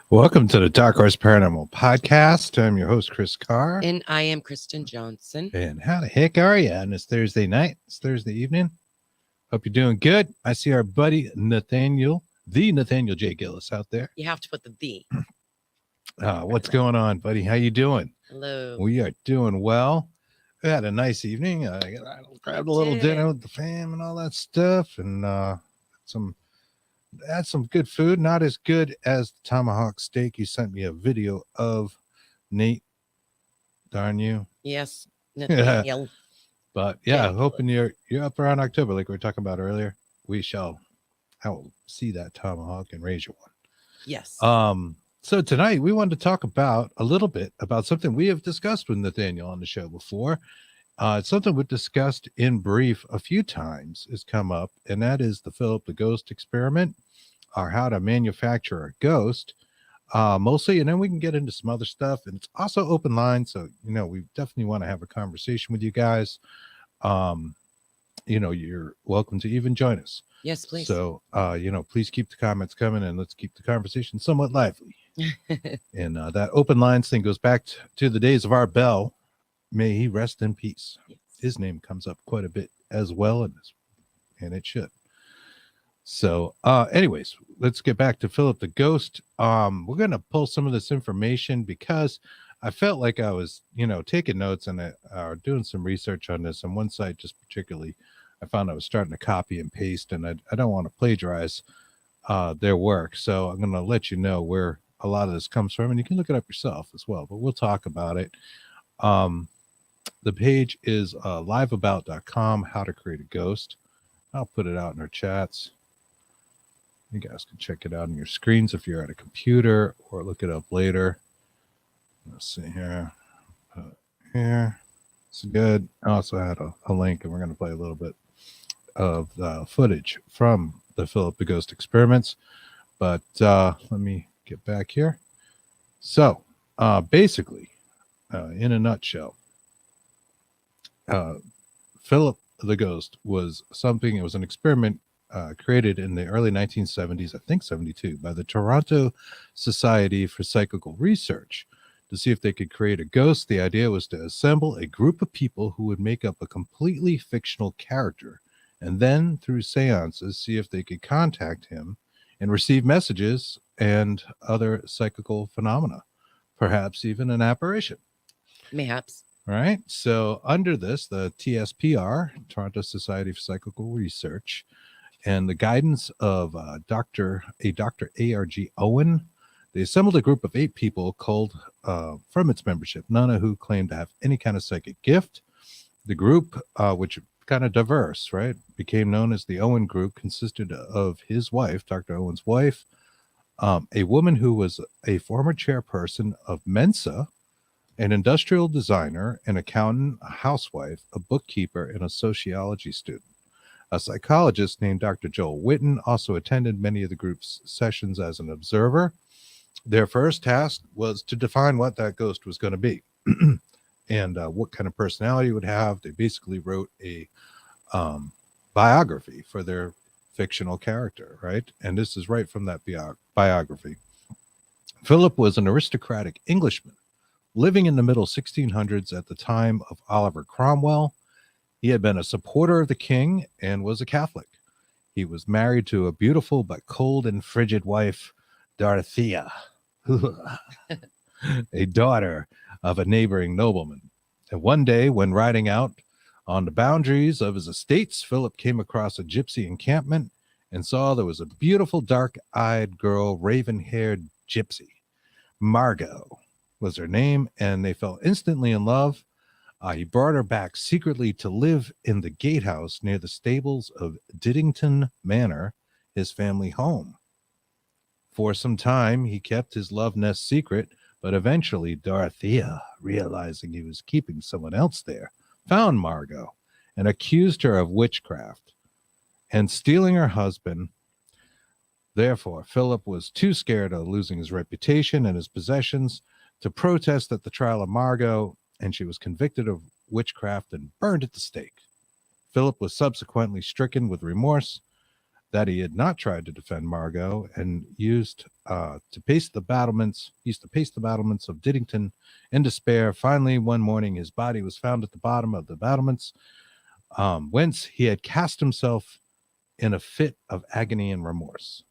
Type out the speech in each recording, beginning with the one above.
Welcome to the Dark Horse Paranormal Podcast. I'm your host, Chris Carr. And I am Kristen Johnson. And how the heck are you on this Thursday night? It's Thursday evening. Hope you're doing good. I see our buddy Nathaniel, the Nathaniel J. Gillis out there. You have to put the "the." What's going on, buddy? How you doing? Hello. We are doing well. We had a nice evening. I grabbed a little dinner with the fam and all that stuff, and had some good food. Not as good as the tomahawk steak you sent me a video of, Nate. Darn you. Yes, Nathaniel. But yeah, hoping you're up around October, like we were talking about earlier. I will see that tomahawk and raise you one. Yes. So tonight we wanted to talk about a little bit about something we have discussed with Nathaniel on the show before. It's something we've discussed in brief a few times has come up, and that is the Philip the Ghost experiment, or how to manufacture a ghost, mostly, and then we can get into some other stuff. And it's also open line, so we definitely want to have a conversation with you guys. You're welcome to even join us. Yes, please. So please keep the comments coming, and let's keep the conversation somewhat lively. And that open lines thing goes back to the days of our Bell. May he rest in peace. Yes. His name comes up quite a bit as well in this, and it should. So anyways, let's get back to Philip the Ghost. We're going to pull some of this information because I felt like I was, taking notes and doing some research on this. On one site, just particularly, I found I was starting to copy and paste, and I don't want to plagiarize their work. So I'm going to let you know where a lot of this comes from, and you can look it up yourself as well, but we'll talk about it. The page is liveabout.com, how to create a ghost. I'll put it out in our chats. You guys can check it out on your screens if you're at a computer, or look it up later. Let's see here. Here. It's good. I also had a link, and we're going to play a little bit of footage from the Philip the Ghost experiments. But let me get back here. So basically, in a nutshell, Philip the Ghost was something. It was an experiment created in the early 1970s, I think 72, by the Toronto Society for Psychical Research to see if they could create a ghost. The idea was to assemble a group of people who would make up a completely fictional character, and then through seances see if they could contact him and receive messages and other psychical phenomena, perhaps even an apparition. Mayhaps. Right. So under this, the TSPR, Toronto Society for Psychical Research, and the guidance of Dr. A.R.G. Owen, they assembled a group of 8 people culled from its membership, none of who claimed to have any kind of psychic gift. The group, which kind of diverse, right, became known as the Owen Group, consisted of his wife, Dr. Owen's wife, a woman who was a former chairperson of Mensa, an industrial designer, an accountant, a housewife, a bookkeeper, and a sociology student. A psychologist named Dr. Joel Witten also attended many of the group's sessions as an observer. Their first task was to define what that ghost was going to be and what kind of personality it would have. They basically wrote a biography for their fictional character, right? And this is right from that biography. Philip was an aristocratic Englishman living in the middle 1600s at the time of Oliver Cromwell. He had been a supporter of the king and was a Catholic. He was married to a beautiful but cold and frigid wife, Dorothea, a daughter of a neighboring nobleman. And one day, when riding out on the boundaries of his estates, Philip came across a gypsy encampment and saw there was a beautiful dark-eyed girl, raven-haired gypsy. Margot was her name, and they fell instantly in love. He brought her back secretly to live in the gatehouse near the stables of Diddington Manor, his family home. For some time, he kept his love nest secret, but eventually Dorothea, realizing he was keeping someone else there, found Margot and accused her of witchcraft and stealing her husband. Therefore, Philip was too scared of losing his reputation and his possessions to protest at the trial of Margot, and she was convicted of witchcraft and burned at the stake. Philip was subsequently stricken with remorse that he had not tried to defend Margot and used to pace the battlements of Diddington in despair. Finally, one morning, his body was found at the bottom of the battlements, whence he had cast himself in a fit of agony and remorse.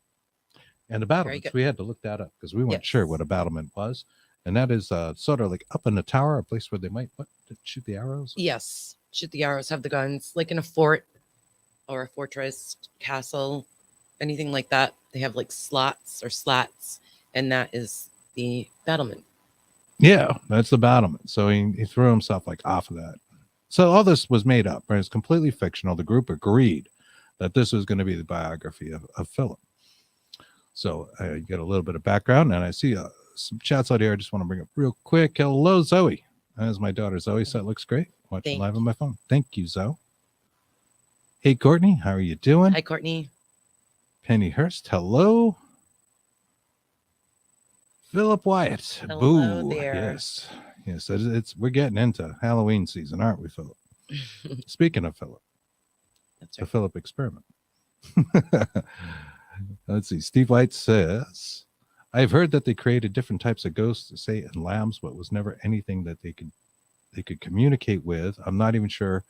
And the battlements, we had to look that up because we weren't sure what a battlement was. And that is sort of like up in a tower, a place where they might shoot the arrows. Yes. Shoot the arrows, have the guns, like in a fort or a fortress, castle, anything like that. They have like slots or slats, and that is the battlement. Yeah, that's the battlement. So he threw himself like off of that. So all this was made up, right? It's completely fictional. The group agreed that this was going to be the biography of Philip. So you get a little bit of background, and I see some chats out here. I just want to bring up real quick. Hello, Zoe. That's my daughter, Zoe. So it looks great. Watching live on my phone. Thank you, Zoe. Hey, Courtney. How are you doing? Hi, Courtney. Penny Hurst. Hello. Philip Wyatt. Hello Boo. there. Yes. Yes. We're getting into Halloween season, aren't we, Philip? Speaking of Philip. That's right. The Philip experiment. Let's see. Steve White says, I've heard that they created different types of ghosts, say in labs, but was never anything that they could communicate with. I'm not even sure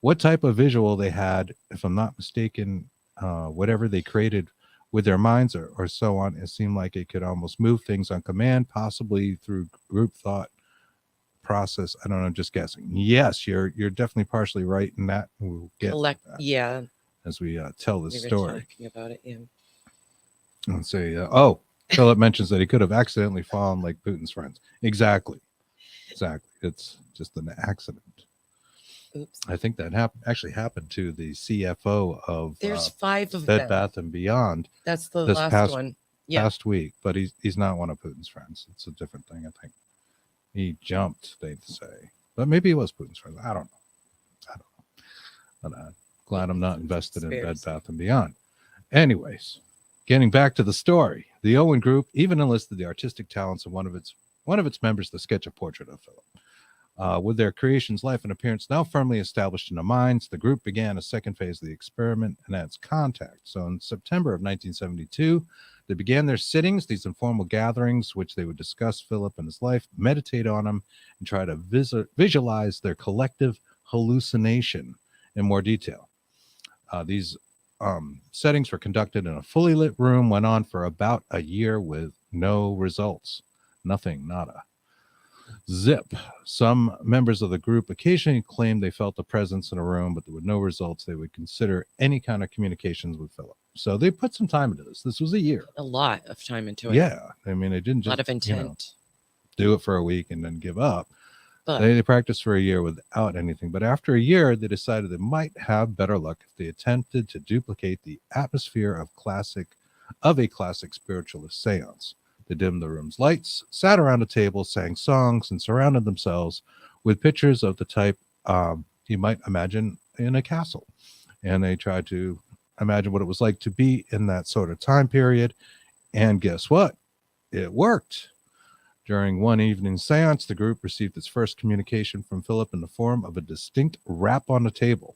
what type of visual they had. If I'm not mistaken, whatever they created with their minds or so on, it seemed like it could almost move things on command, possibly through group thought process. I don't know, just guessing. Yes, you're definitely partially right in that. We'll get that as we tell the story. Talking about it, yeah. And say, Philip mentions that he could have accidentally fallen like Putin's friends. Exactly. It's just an accident. Oops. I think that actually happened to the CFO of There's 5 of Bed them. Bath and Beyond. That's the last one. Yeah. Past week, but he's not one of Putin's friends. It's a different thing, I think. He jumped, they say, but maybe it was Putin's friend. I don't know. But I'm glad I'm not invested in Bed Bath and Beyond. Anyways, getting back to the story, the Owen Group even enlisted the artistic talents of one of its members to sketch a portrait of Philip. With their creation's life and appearance now firmly established in their minds, the group began a second phase of the experiment, and that's contact. So in September of 1972, they began their sittings, these informal gatherings, which they would discuss Philip and his life, meditate on him, and try to visualize their collective hallucination in more detail. These settings were conducted in a fully lit room, went on for about a year with no results. Nothing, nada. Zip. Some members of the group occasionally claimed they felt a presence in a room, but there were no results. They would consider any kind of communications with Philip. So they put some time into this. This was a year. A lot of time into it. Yeah. I mean, they didn't just a lot of intent. Do it for a week and then give up. But they practiced for a year without anything. But after a year, they decided they might have better luck if they attempted to duplicate the atmosphere of a classic spiritualist seance. They dimmed the room's lights, sat around a table, sang songs, and surrounded themselves with pictures of the type you might imagine in a castle. And they tried to imagine what it was like to be in that sort of time period. And guess what? It worked. During one evening seance, the group received its first communication from Philip in the form of a distinct rap on the table.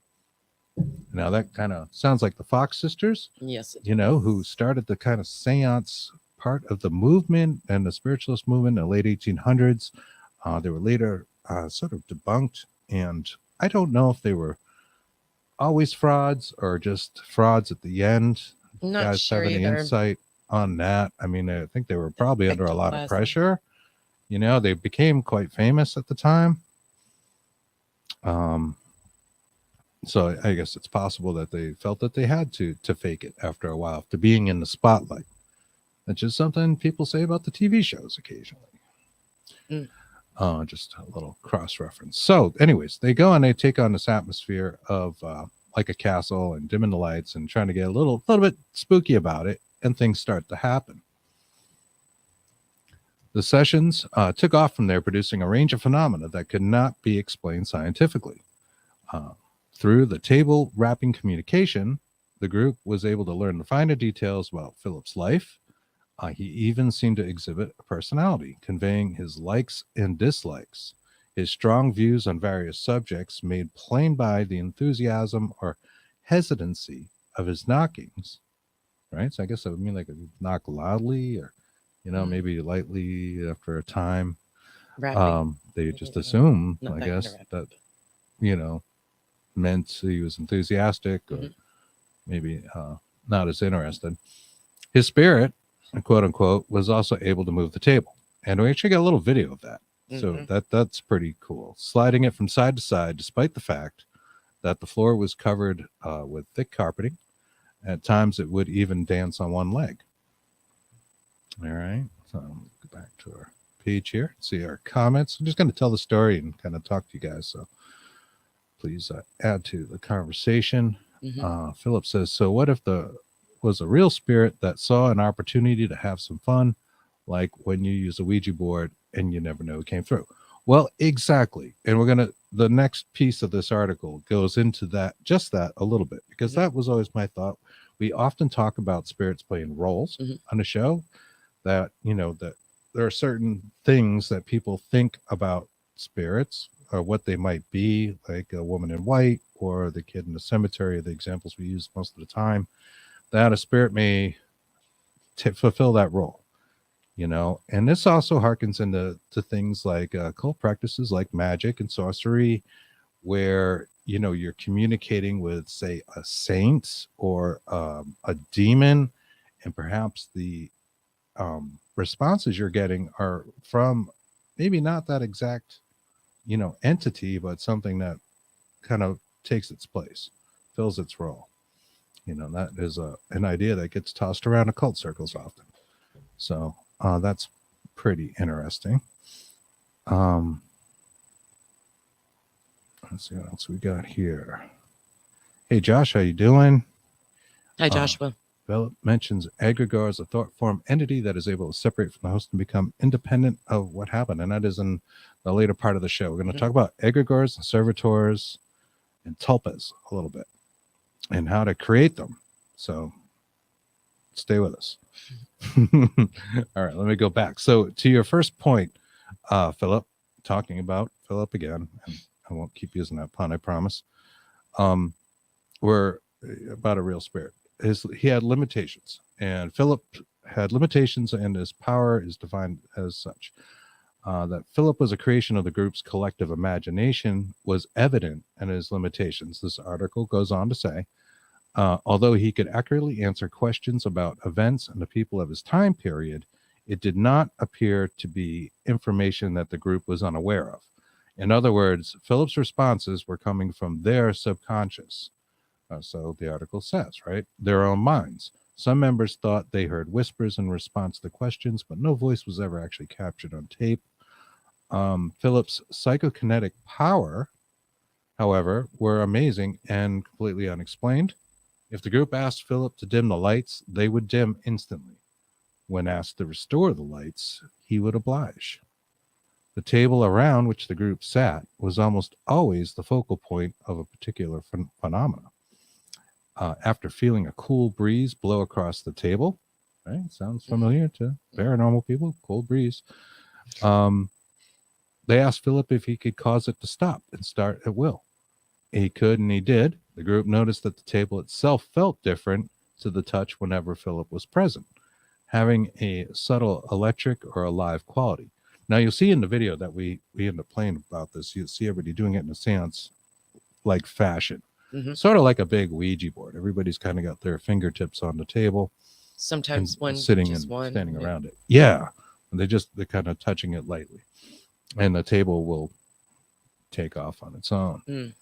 Now, that kind of sounds like the Fox sisters. Yes. Who started the kind of seance part of the movement and the spiritualist movement in the late 1800s. They were later sort of debunked, and I don't know if they were always frauds or just frauds at the end. Not guys sure have any either. insight on that? I mean, I think they were probably under a lot of pressure. They became quite famous at the time. So I guess it's possible that they felt that they had to fake it after a while, to being in the spotlight. That's just something people say about the TV shows occasionally. Just a little cross reference. So, anyways, they go and they take on this atmosphere of like a castle and dimming the lights and trying to get a little bit spooky about it, and things start to happen. The sessions took off from there, producing a range of phenomena that could not be explained scientifically. Through the table wrapping communication, the group was able to learn the finer details about Philip's life. He even seemed to exhibit a personality, conveying his likes and dislikes, his strong views on various subjects made plain by the enthusiasm or hesitancy of his knockings, right? So I guess that would mean like a knock loudly or, maybe lightly after a time. They just assume, I guess, that, meant he was enthusiastic or maybe not as interested. His spirit, quote unquote, was also able to move the table, and we actually got a little video of that. So that's pretty cool, sliding it from side to side despite the fact that the floor was covered with thick carpeting. At times it would even dance on one leg. All right, so go back to our page here, see our comments. I'm just going to tell the story and kind of talk to you guys, so please add to the conversation. Philip says, so what if was a real spirit that saw an opportunity to have some fun, like when you use a Ouija board and you never know who came through? Well, exactly. And the next piece of this article goes into just that a little bit, because that was always my thought. We often talk about spirits playing roles on a show, that, that there are certain things that people think about spirits or what they might be, like a woman in white or the kid in the cemetery, the examples we use most of the time, that a spirit may fulfill that role, and this also harkens into things like occult practices like magic and sorcery, where you're communicating with, say, a saint or a demon, and perhaps the responses you're getting are from maybe not that exact entity, but something that kind of takes its place, fills its role. That is an idea that gets tossed around occult circles often. So that's pretty interesting. Let's see what else we got here. Hey, Josh, how you doing? Hi, Joshua. Philip mentions egregore as a thought form entity that is able to separate from the host and become independent of what happened. And that is in the later part of the show. We're going to talk about egregores and servitors and tulpas a little bit, and how to create them. So stay with us. All right, let me go back. So to your first point, Philip, talking about Philip again, and I won't keep using that pun, I promise. We're about a real spirit. He had limitations, and Philip had limitations, and his power is defined as such. That Philip was a creation of the group's collective imagination was evident in his limitations. This article goes on to say, although he could accurately answer questions about events and the people of his time period, it did not appear to be information that the group was unaware of. In other words, Philip's responses were coming from their subconscious. So the article says, right, their own minds. Some members thought they heard whispers in response to questions, but no voice was ever actually captured on tape. Philip's psychokinetic power, however, were amazing and completely unexplained. If the group asked Philip to dim the lights, they would dim instantly. When asked to restore the lights, he would oblige. The table around which the group sat was almost always the focal point of a particular phenomena. After feeling a cool breeze blow across the table, right? Sounds familiar to paranormal people, cold breeze. They asked Philip if he could cause it to stop and start at will. He could, and he did. The group noticed that the table itself felt different to the touch whenever Philip was present, having a subtle electric or a live quality. Now, you'll see in the video that we end up playing about this, you'll see everybody doing it in a seance-like fashion. Sort of like a big Ouija board. Everybody's kind of got their fingertips on the table. Sometimes one sitting and standing around it. Yeah. And they're kind of touching it lightly. And the table will take off on its own. Mm.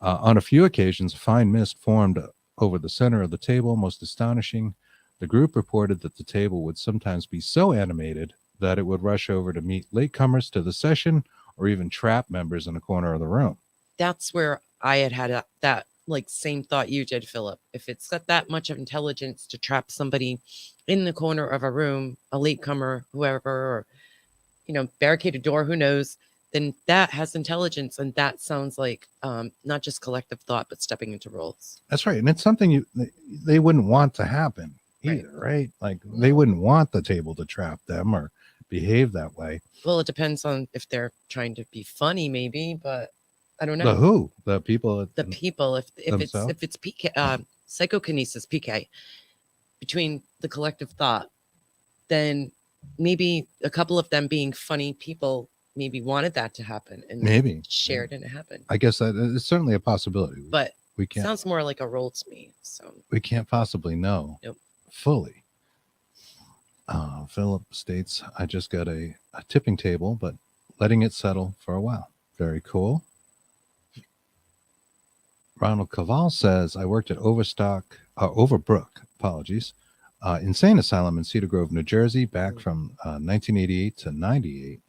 On a few occasions, a fine mist formed over the center of the table. Most astonishing, the group reported that the table would sometimes be so animated that it would rush over to meet latecomers to the session or even trap members in a corner of the room. That's where I had that like same thought you did, Philip. If it's got that much of intelligence to trap somebody in the corner of a room, a latecomer, whoever, or barricade a door, who knows, then that has intelligence, and that sounds like not just collective thought, but stepping into roles. That's right. And it's something they wouldn't want to happen Right. either, right? Like they wouldn't want the table to trap them or behave that way. Well, it depends on if they're trying to be funny, maybe, but I don't know. The who? The people? The people, if themselves? it's PK, psychokinesis, PK, between the collective thought, then maybe a couple of them being funny people maybe wanted that to happen and Maybe shared and it happened. I guess that is certainly a possibility. But we can't. Sounds more like a role to me. So We can't possibly know Nope. fully. Philip states, I just got a tipping table, but letting it settle for a while. Very cool. Ronald Caval says, I worked at Overbrook, insane asylum in Cedar Grove, New Jersey, back from 1988 to 98.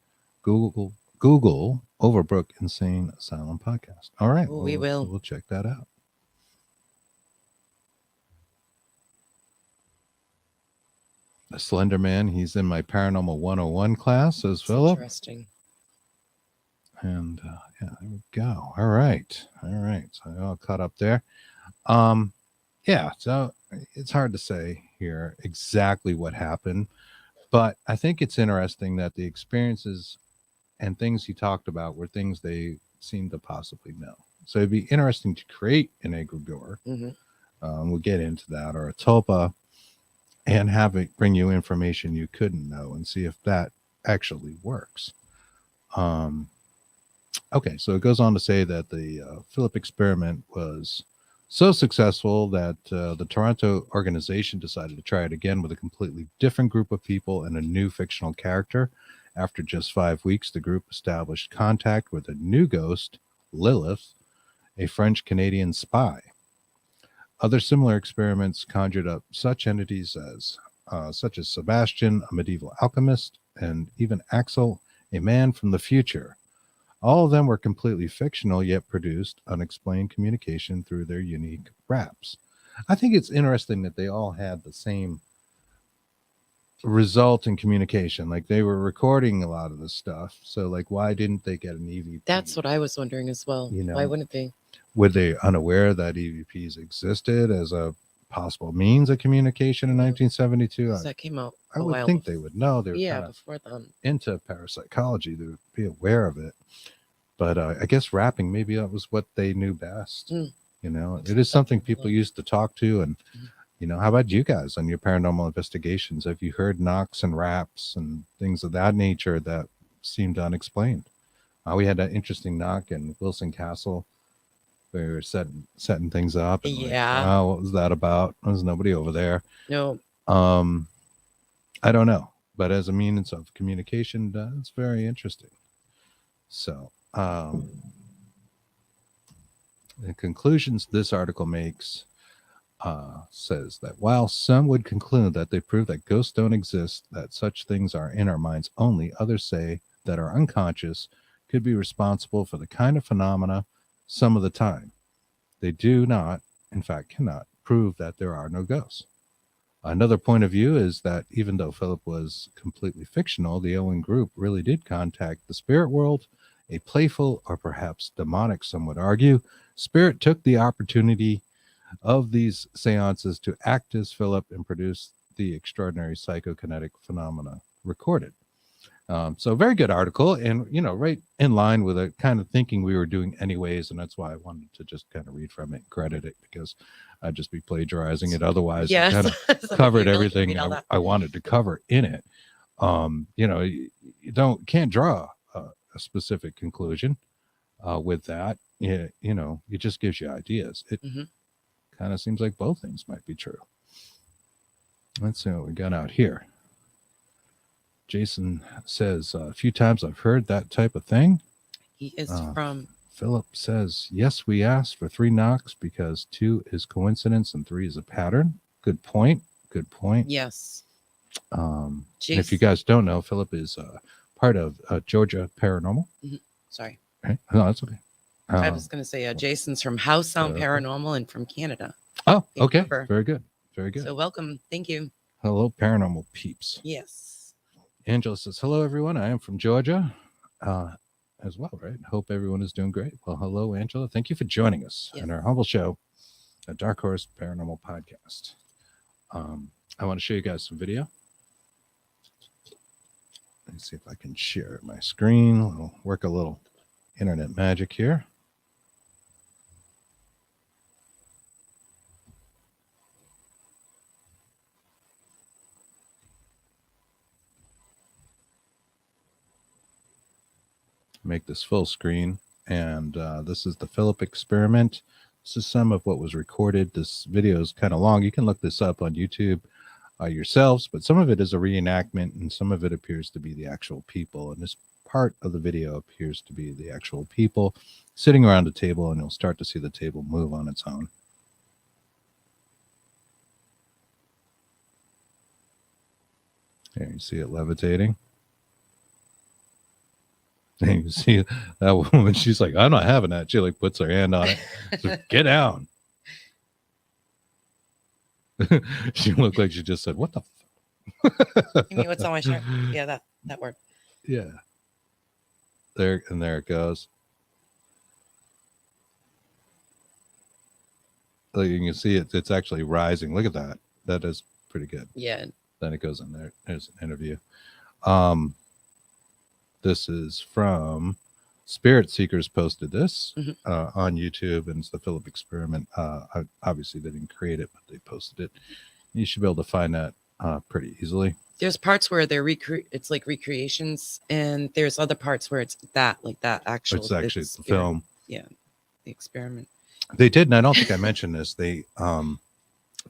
Google Overbrook Insane Asylum podcast. All right. we will. We'll check that out. The Slender Man, he's in my Paranormal 101 class, says Philip. Interesting. And yeah, there we go. All right. So I all caught up there. Yeah, so it's hard to say here exactly what happened, but I think it's interesting that the experiences and things he talked about were things they seemed to possibly know. So it'd be interesting to create an egregore. Mm-hmm. We'll get into that, or a tulpa, and have it bring you information you couldn't know and see if that actually works. Okay, so it goes on to say that the Philip experiment was so successful that the Toronto organization decided to try it again with a completely different group of people and a new fictional character. After just 5 weeks, the group established contact with a new ghost, Lilith, a French-Canadian spy. Other similar experiments conjured up such entities such as Sebastian, a medieval alchemist, and even Axel, a man from the future. All of them were completely fictional, yet produced unexplained communication through their unique raps. I think it's interesting that they all had the same result in communication. Like they were recording a lot of the stuff. So like, why didn't they get an EVP? That's what I was wondering as well. Why wouldn't they? Were they unaware that EVPs existed as a possible means of communication in 1972? That came out. I would think they would know. They were before them. into parapsychology. They would be aware of it. But I guess rapping, maybe that was what they knew best. It is something people used to talk to. And, how about you guys on your paranormal investigations? Have you heard knocks and raps and things of that nature that seemed unexplained? We had that interesting knock in Wilson Castle. We were setting things up. And what was that about? There's nobody over there. No. I don't know. But as a means of communication, it's very interesting. So, the conclusions this article makes says that while some would conclude that they prove that ghosts don't exist, that such things are in our minds only, others say that our unconscious could be responsible for the kind of phenomena some of the time. They do not, in fact, cannot prove that there are no ghosts. Another point of view is that even though Philip was completely fictional, the Owen group really did contact the spirit world. A playful, or perhaps demonic, some would argue, spirit took the opportunity of these seances to act as Philip and produce the extraordinary psychokinetic phenomena recorded. So very good article, and right in line with the kind of thinking we were doing anyways, and that's why I wanted to just kind of read from it and credit it, because I'd just be plagiarizing it otherwise. Yes. Kind of covered everything I wanted to cover in it. You can't draw a specific conclusion with that. It just gives you ideas. It kind of seems like both things might be true. Let's see what we got out here. Jason says, a few times I've heard that type of thing. He is from Philip says, yes, we asked for 3 knocks because 2 is coincidence and 3 is a pattern. Good point. Good point. Yes. And if you Jeez. guys don't know, Philip is part of Georgia Paranormal. Sorry. Right? No, that's okay. I was going to say Jason's from House Sound okay. Paranormal and from Canada. Oh, okay. Vancouver. Very good. Very good. So welcome. Thank you. Hello, paranormal peeps. Yes. Angela says, hello, everyone. I am from Georgia as well, right? Hope everyone is doing great. Well, hello, Angela. Thank you for joining us in our humble show, a Dark Horse Paranormal Podcast. I want to show you guys some video. Let's see if I can share my screen. We'll work a little internet magic here. Make this full screen, and this is the Philip experiment. This is some of what was recorded. This video is kind of long. You can look this up on YouTube yourselves, but some of it is a reenactment and some of it appears to be the actual people, and this part of the video appears to be the actual people sitting around a table, and you'll start to see the table move on its own. There you see it levitating. And you see that woman, she's like, I'm not having that. She like puts her hand on it. So, get down. She looked like she just said, what the You mean what's on my shirt? Yeah, that word. Yeah. There it goes. Like you can see it's actually rising. Look at that. That is pretty good. Yeah. Then it goes in there. There's an interview. This is from Spirit Seekers posted this on YouTube, and it's the Philip experiment. Obviously they didn't create it, but they posted it. You should be able to find that pretty easily. There's parts where they're it's like recreations, and there's other parts where it's that actual. It's actually the film. Yeah, the experiment. They did, and I don't think I mentioned this. They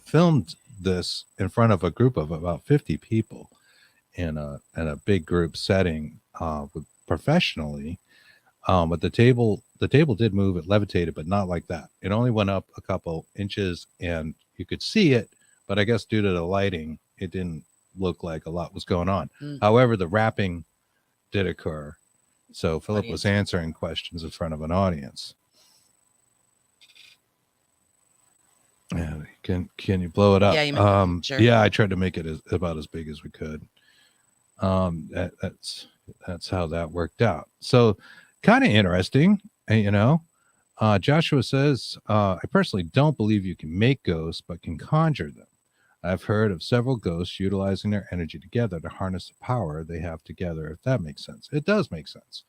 filmed this in front of a group of about 50 people in a big group setting professionally. But the table did move. It levitated, but not like that. It only went up a couple inches, and you could see it. But I guess due to the lighting, it didn't look like a lot was going on. However, the rapping did occur. So Philip was answering questions in front of an audience. Yeah, can you blow it up? Yeah, sure. Yeah, I tried to make it about as big as we could. That's how that worked out. So kind of interesting, you know. Joshua says, I personally don't believe you can make ghosts, but can conjure them. I've heard of several ghosts utilizing their energy together to harness the power they have together, if that makes sense. It does make sense.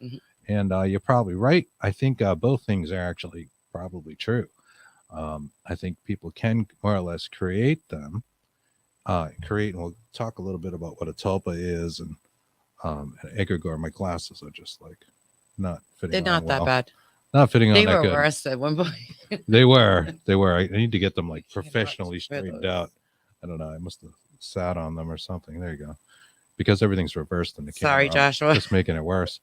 And you're probably right. I think both things are actually probably true. I think people can more or less create them. And we'll talk a little bit about what a tulpa is and egregore. My glasses are just like not fitting. They're not that bad. Not fitting on that good. They were worse at one point. They were. I need to get them like professionally straightened out. I don't know. I must have sat on them or something. There you go. Because everything's reversed in the camera. Sorry, Joshua. Just making it worse.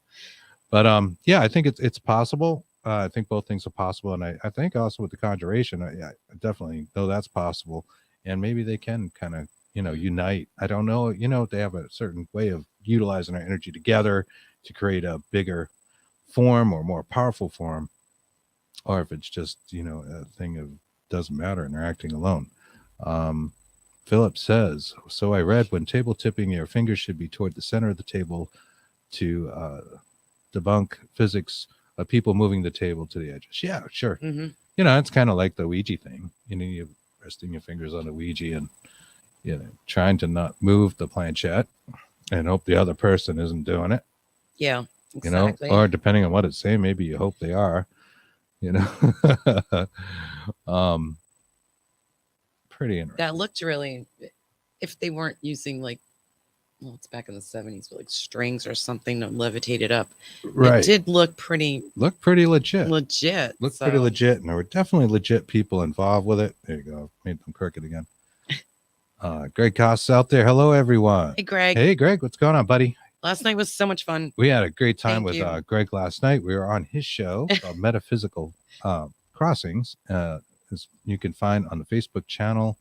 But yeah, I think it's possible. I think both things are possible, and I think also with the conjuration, I definitely know that's possible, and maybe they can kind of unite. I don't know. They have a certain way of utilizing our energy together to create a bigger form or more powerful form, or if it's just a thing of doesn't matter and they're acting alone. Philip says, so I read when table tipping, your fingers should be toward the center of the table to debunk physics of people moving the table to the edges. Yeah, sure. It's kind of like the Ouija thing. You're resting your fingers on the Ouija and trying to not move the planchette and hope the other person isn't doing it. Yeah, exactly. Or depending on what it's saying, maybe you hope they are. Pretty interesting. That looked really, if they weren't using it's back in the 70s, but strings or something to levitate it up. Right. It did look pretty legit. Pretty legit. And there were definitely legit people involved with it. There you go. Made them crooked again. Greg Costs out there. Hello, everyone. Hey, Greg. Hey, Greg. What's going on, buddy? Last night was so much fun. We had a great time Thank with you. Greg last night. We were on his show called Metaphysical Crossings. You can find on the Facebook channel,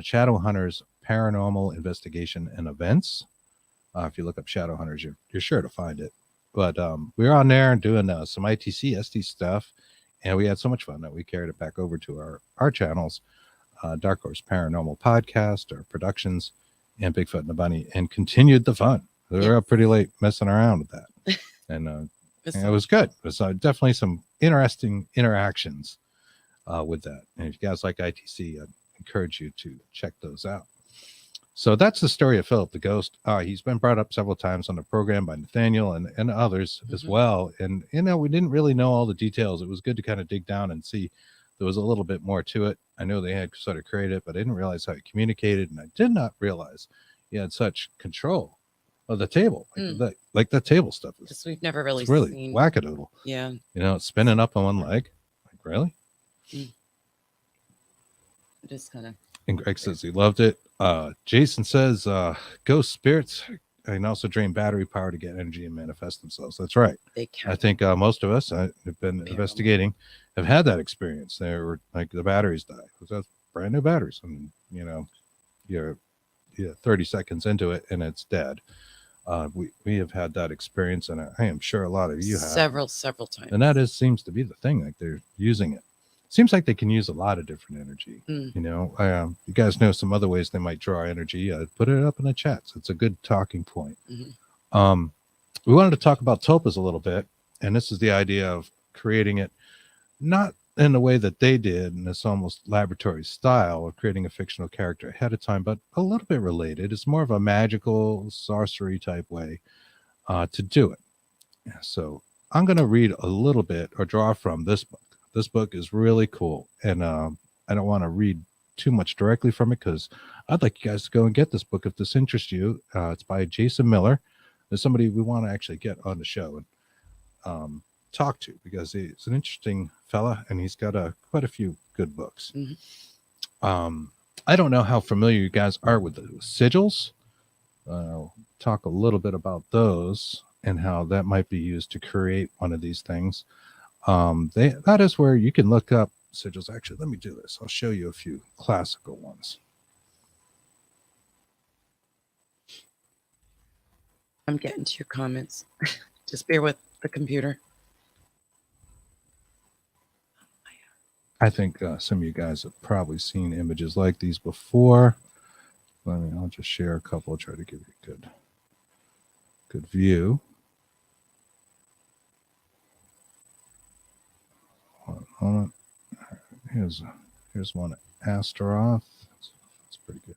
Shadow Hunters Paranormal Investigation and Events. If you look up Shadow Hunters, you're sure to find it. But we were on there doing some ITC SD stuff, and we had so much fun that we carried it back over to our channels, Dark Horse Paranormal Podcast, our productions, and Bigfoot and the Bunny, and continued the fun. We were up pretty late messing around with that, and it was good. It was definitely some interesting interactions with that. And if you guys like ITC, I'd encourage you to check those out. So that's the story of Philip the Ghost. He's been brought up several times on the program by Nathaniel and others as well. And, we didn't really know all the details. It was good to kind of dig down and see there was a little bit more to it. I know they had sort of created it, but I didn't realize how he communicated. And I did not realize he had such control of the table. Like the table stuff. Because we've never really seen wackadoodle. Yeah. It's spinning up on one leg. Like, really? It is kind of. And Greg says he loved it. Jason says ghost spirits can also drain battery power to get energy and manifest themselves. That's right. They can. I think most of us have been investigating have had that experience. They were like the batteries die. That's brand new batteries. And you're 30 seconds into it and it's dead. We have had that experience, and I am sure a lot of you have several times. And that seems to be the thing. Like they're using it. Seems like they can use a lot of different energy. You guys know some other ways they might draw energy. Put it up in the chats. It's a good talking point. We wanted to talk about tulpas a little bit, and this is the idea of creating it not in the way that they did in this almost laboratory style of creating a fictional character ahead of time, but a little bit related. It's more of a magical sorcery type way to do it. So I'm going to read a little bit or draw from this book. This book is really cool, and I don't want to read too much directly from it because I'd like you guys to go and get this book if this interests you. It's by Jason Miller. There's somebody we want to actually get on the show and talk to because he's an interesting fella, and he's got quite a few good books. I don't know how familiar you guys are with the sigils. I'll talk a little bit about those and how that might be used to create one of these things. That is where you can look up sigils. Actually, let me do this. I'll show you a few classical ones. I'm getting to your comments. Just bear with the computer. I think some of you guys have probably seen images like these before. I'll just share a couple, try to give you a good view. One moment. Here's one at Astaroth. That's pretty good.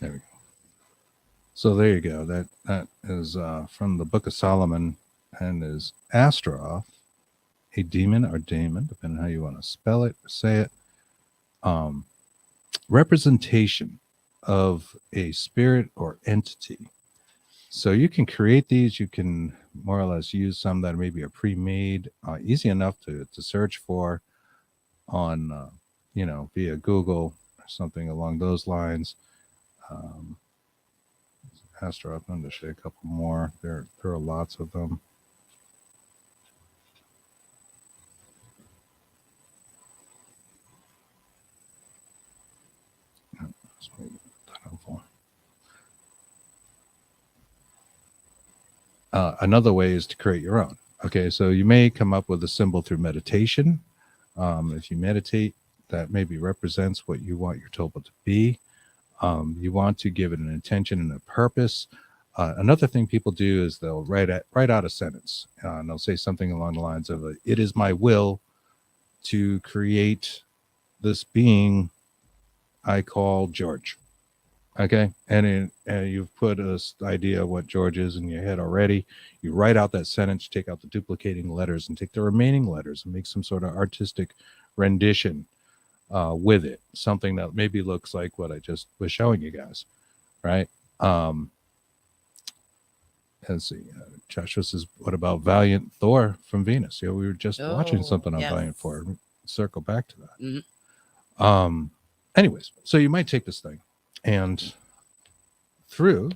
There we go. So there you go. That is from the Book of Solomon, and is Astaroth, a demon or daemon, depending on how you want to spell it or say it. Representation of a spirit or entity. So you can create these. You can more or less use some that maybe are pre-made, easy enough to search for on, via Google or something along those lines. Astaroth, I'm going to show you a couple more. There are lots of them. Another way is to create your own. Okay, so you may come up with a symbol through meditation. If you meditate, that maybe represents what you want your tulpa to be. You want to give it an intention and a purpose. Another thing people do is they'll write out a sentence, and they'll say something along the lines of, "It is my will to create this being I call George." Okay, and you've put this idea of what George is in your head already. You write out that sentence, take out the duplicating letters, and take the remaining letters and make some sort of artistic rendition with it, something that maybe looks like what I just was showing you guys, right? Let's see. Joshua says, "What about Valiant Thor from Venus?" Yeah, we were just watching Oh, something on yes. Valiant Thor. Circle back to that. Mhm. Anyways, so you might take this thing and through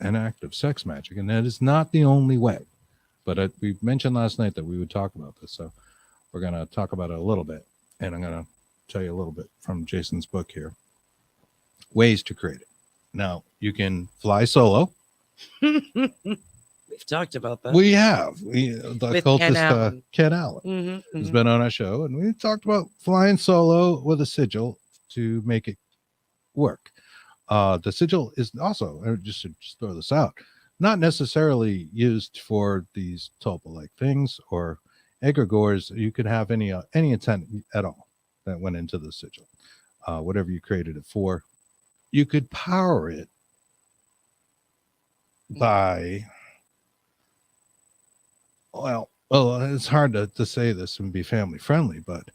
an act of sex magic, and that is not the only way. But we mentioned last night that we would talk about this, so we're going to talk about it a little bit, and I'm going to tell you a little bit from Jason's book here. Ways to create it. Now, you can fly solo. We've talked about that. We have. The With occultist Ken Allen. Ken Allen Mhm, has mhm. been on our show, and we talked about flying solo with a sigil to make it work. The sigil is also, just to just throw this out, not necessarily used for these tulpa-like things or egregores. You could have any intent at all that went into the sigil, whatever you created it for. You could power it by, well, it's hard to say this and be family friendly, but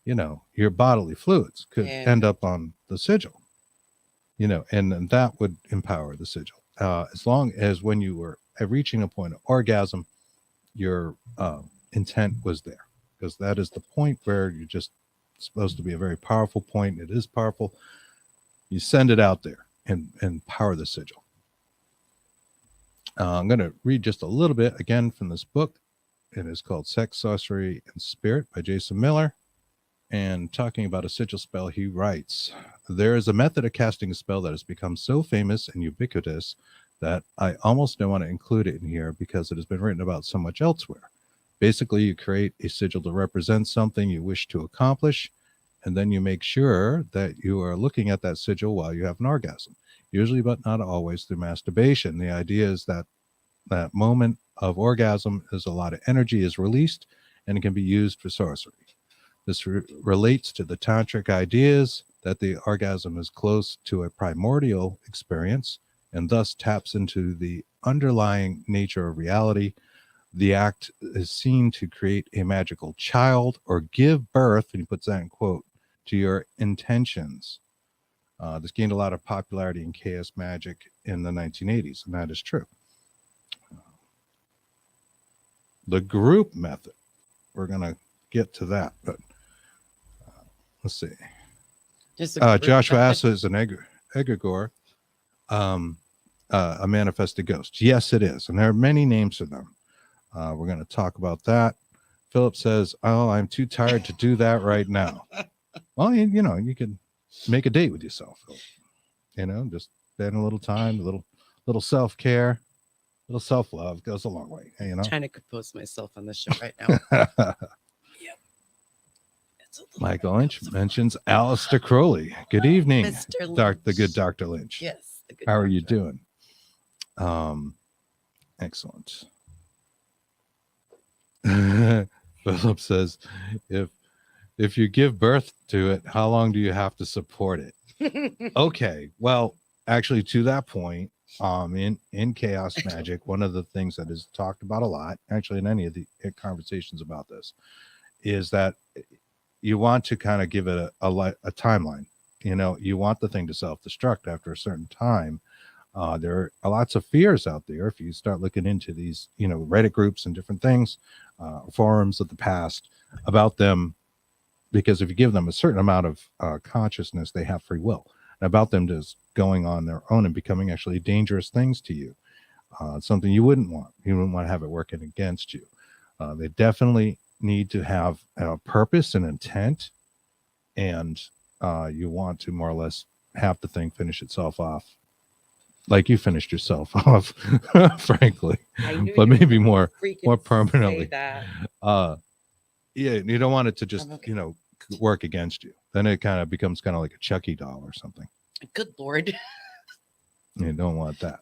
your bodily fluids could Yeah. end up on the sigil, and that would empower the sigil. As long as when you were reaching a point of orgasm, your intent was there, because that is the point where you're just supposed to be a very powerful point. It is powerful. You send it out there and power the sigil. I'm going to read just a little bit again from this book. It is called Sex, Sorcery, and Spirit by Jason Miller. And talking about a sigil spell, he writes, "There is a method of casting a spell that has become so famous and ubiquitous that I almost don't want to include it in here because it has been written about so much elsewhere. Basically, you create a sigil to represent something you wish to accomplish, and then you make sure that you are looking at that sigil while you have an orgasm, usually but not always through masturbation. The idea is that that moment of orgasm is a lot of energy is released, and it can be used for sorcery. This relates to the tantric ideas that the orgasm is close to a primordial experience and thus taps into the underlying nature of reality. The act is seen to create a magical child or give birth," and he puts that in quote, "to your intentions." This gained a lot of popularity in chaos magic in the 1980s, and that is true. The group method, we're going to get to that, but let's see. Just a group Joshua method. asks, is an egregore a manifested ghost? Yes, it is. And there are many names for them. We're going to talk about that. Philip says, "Oh, I'm too tired to do that right now." Well, you can make a date with yourself, Philip. Just spend a little time, a little self-care, a little self-love goes a long way. Trying to compose myself on the show right now. Michael Lynch mentions Aleister Crowley. Good evening, Mr. the good Dr. Lynch. Yes. The good How are you doctor. doing? Excellent. Philip says, if you give birth to it, how long do you have to support it? Okay, well, actually, to that point, in chaos magic, one of the things that is talked about a lot, actually in any of the conversations about this, is that you want to kind of give it a timeline. You want the thing to self-destruct after a certain time. There are lots of fears out there. If you start looking into these, Reddit groups and different things, forums of the past about them, because if you give them a certain amount of consciousness, they have free will. And about them just going on their own and becoming actually dangerous things to you. Something you wouldn't want. You wouldn't want to have it working against you. They definitely need to have a purpose and intent, and you want to more or less have the thing finish itself off like you finished yourself off, frankly, but maybe more permanently. Yeah, you don't want it to just work against you. Then it kind of becomes kind of like a Chucky doll or something. Good Lord. You don't want that.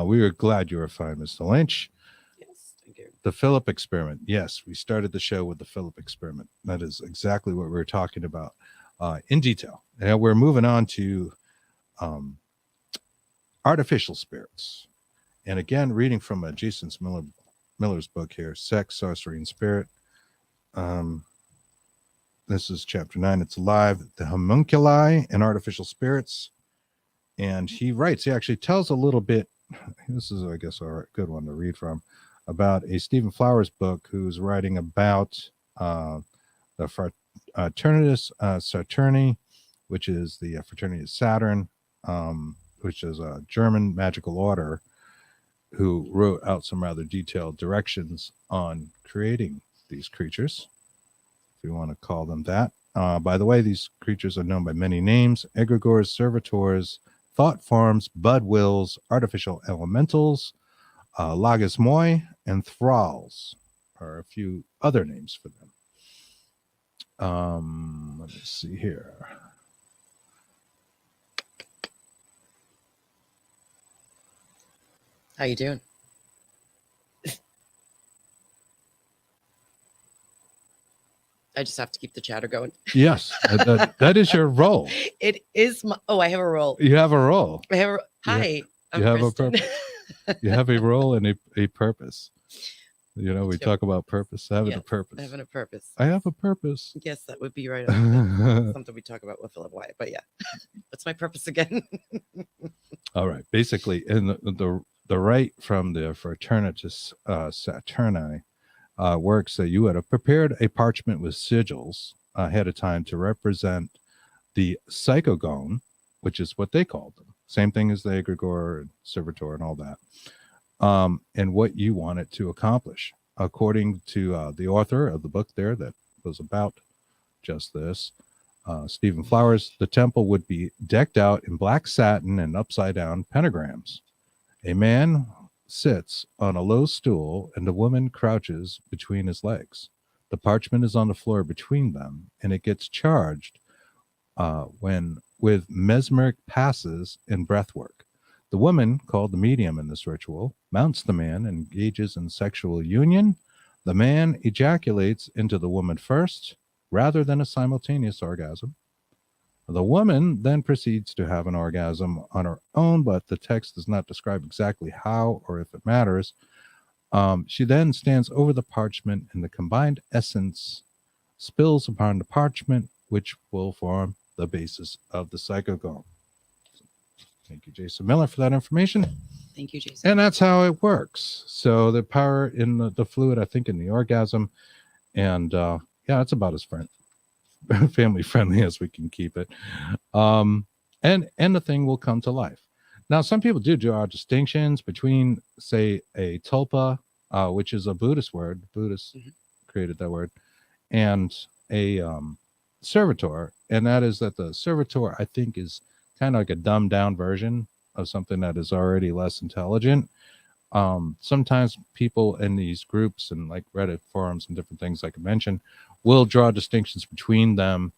We were glad you were fine, Mr. Lynch. Yes, thank you. The Philip experiment. Yes, we started the show with the Philip experiment. That is exactly what we were talking about in detail. And we're moving on to artificial spirits. And again, reading from Jason Miller's book here, Sex, Sorcery, and Spirit. This is chapter 9. It's alive. The homunculi and artificial spirits. And he writes, he actually tells a little bit. This is, I guess, a good one to read from, about a Stephen Flowers book who's writing about the Fraternitas Saturni, which is the fraternity of Saturn, which is a German magical order who wrote out some rather detailed directions on creating these creatures, if you want to call them that. By the way, these creatures are known by many names: egregores, servitors, thought forms, bud wills, artificial elementals, logismoi, and thralls are a few other names for them. Let me see here. How you doing? I just have to keep the chatter going. Yes, that is your role. It is my. Oh, I have a role. You have a role. I have. Hi. I'm you have Kristen. a purpose. You have a role and a purpose. You know, we talk about purpose, having a purpose. Having a purpose. I have a purpose. Yes, that would be right. Something we talk about with Philip Wyatt. But yeah, what's my purpose again? All right. Basically, in the right from the Fraternitas Saturni works that you would have prepared a parchment with sigils ahead of time to represent the psychogone, which is what they called them. Same thing as the egregore and servitor and all that. And what you want it to accomplish. According to the author of the book there that was about just this, Stephen Flowers, the temple would be decked out in black satin and upside down pentagrams. A man sits on a low stool and a woman crouches between his legs. The parchment is on the floor between them, and it gets charged when with mesmeric passes and breath work. The woman, called the medium in this ritual, mounts the man and engages in sexual union. The man ejaculates into the woman first, rather than a simultaneous orgasm. The woman then proceeds to have an orgasm on her own, but the text does not describe exactly how or if it matters. She then stands over the parchment, and the combined essence spills upon the parchment, which will form the basis of the psychogone. Thank you, Jason Miller, for that information. Thank you, Jason. And that's how it works. So the power in the fluid, I think, in the orgasm, and yeah, it's about as family friendly as we can keep it. And the thing will come to life. Now, some people do draw distinctions between, say, a tulpa, which is a Buddhist word. Buddhists created that word, and a servitor, and that is that the servitor, I think, is kind of like a dumbed down version of something that is already less intelligent. Sometimes people in these groups and like Reddit forums and different things like I mentioned will draw distinctions between them.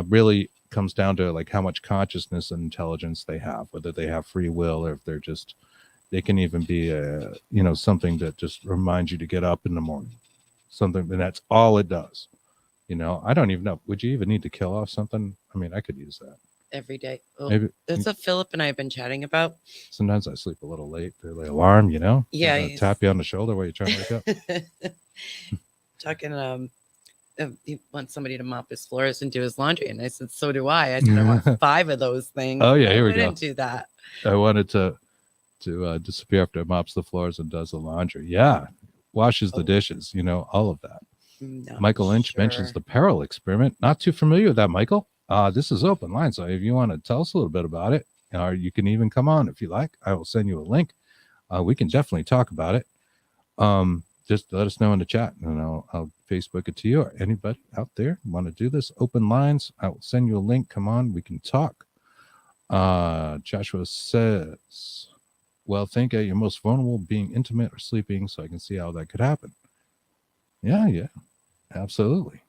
Really comes down to like how much consciousness and intelligence they have, whether they have free will or if they're just, they can even be something that just reminds you to get up in the morning, something, and that's all it does. I don't even know. Would you even need to kill off something? I mean, I could use that every day. Oh, maybe. That's what Philip and I have been chatting about. Sometimes I sleep a little late. The alarm, Yeah, tap you on the shoulder while you're trying to wake up. Talking he wants somebody to mop his floors and do his laundry, and I said, so do I. I said, I want 5 of those things. Oh yeah, here we I go. didn't do that. I wanted to disappear after it mops the floors and does the laundry. Yeah, washes the dishes. All of that. No, Michael Lynch mentions the Peril experiment. Not too familiar with that, Michael. This is open line, so if you want to tell us a little bit about it, or you can even come on if you like. I will send you a link. We can definitely talk about it. Just let us know in the chat, and I'll Facebook it to you, or anybody out there want to do this. Open lines. I will send you a link. Come on, we can talk. Joshua says, well, think at your most vulnerable, being intimate or sleeping, so I can see how that could happen. Yeah, absolutely.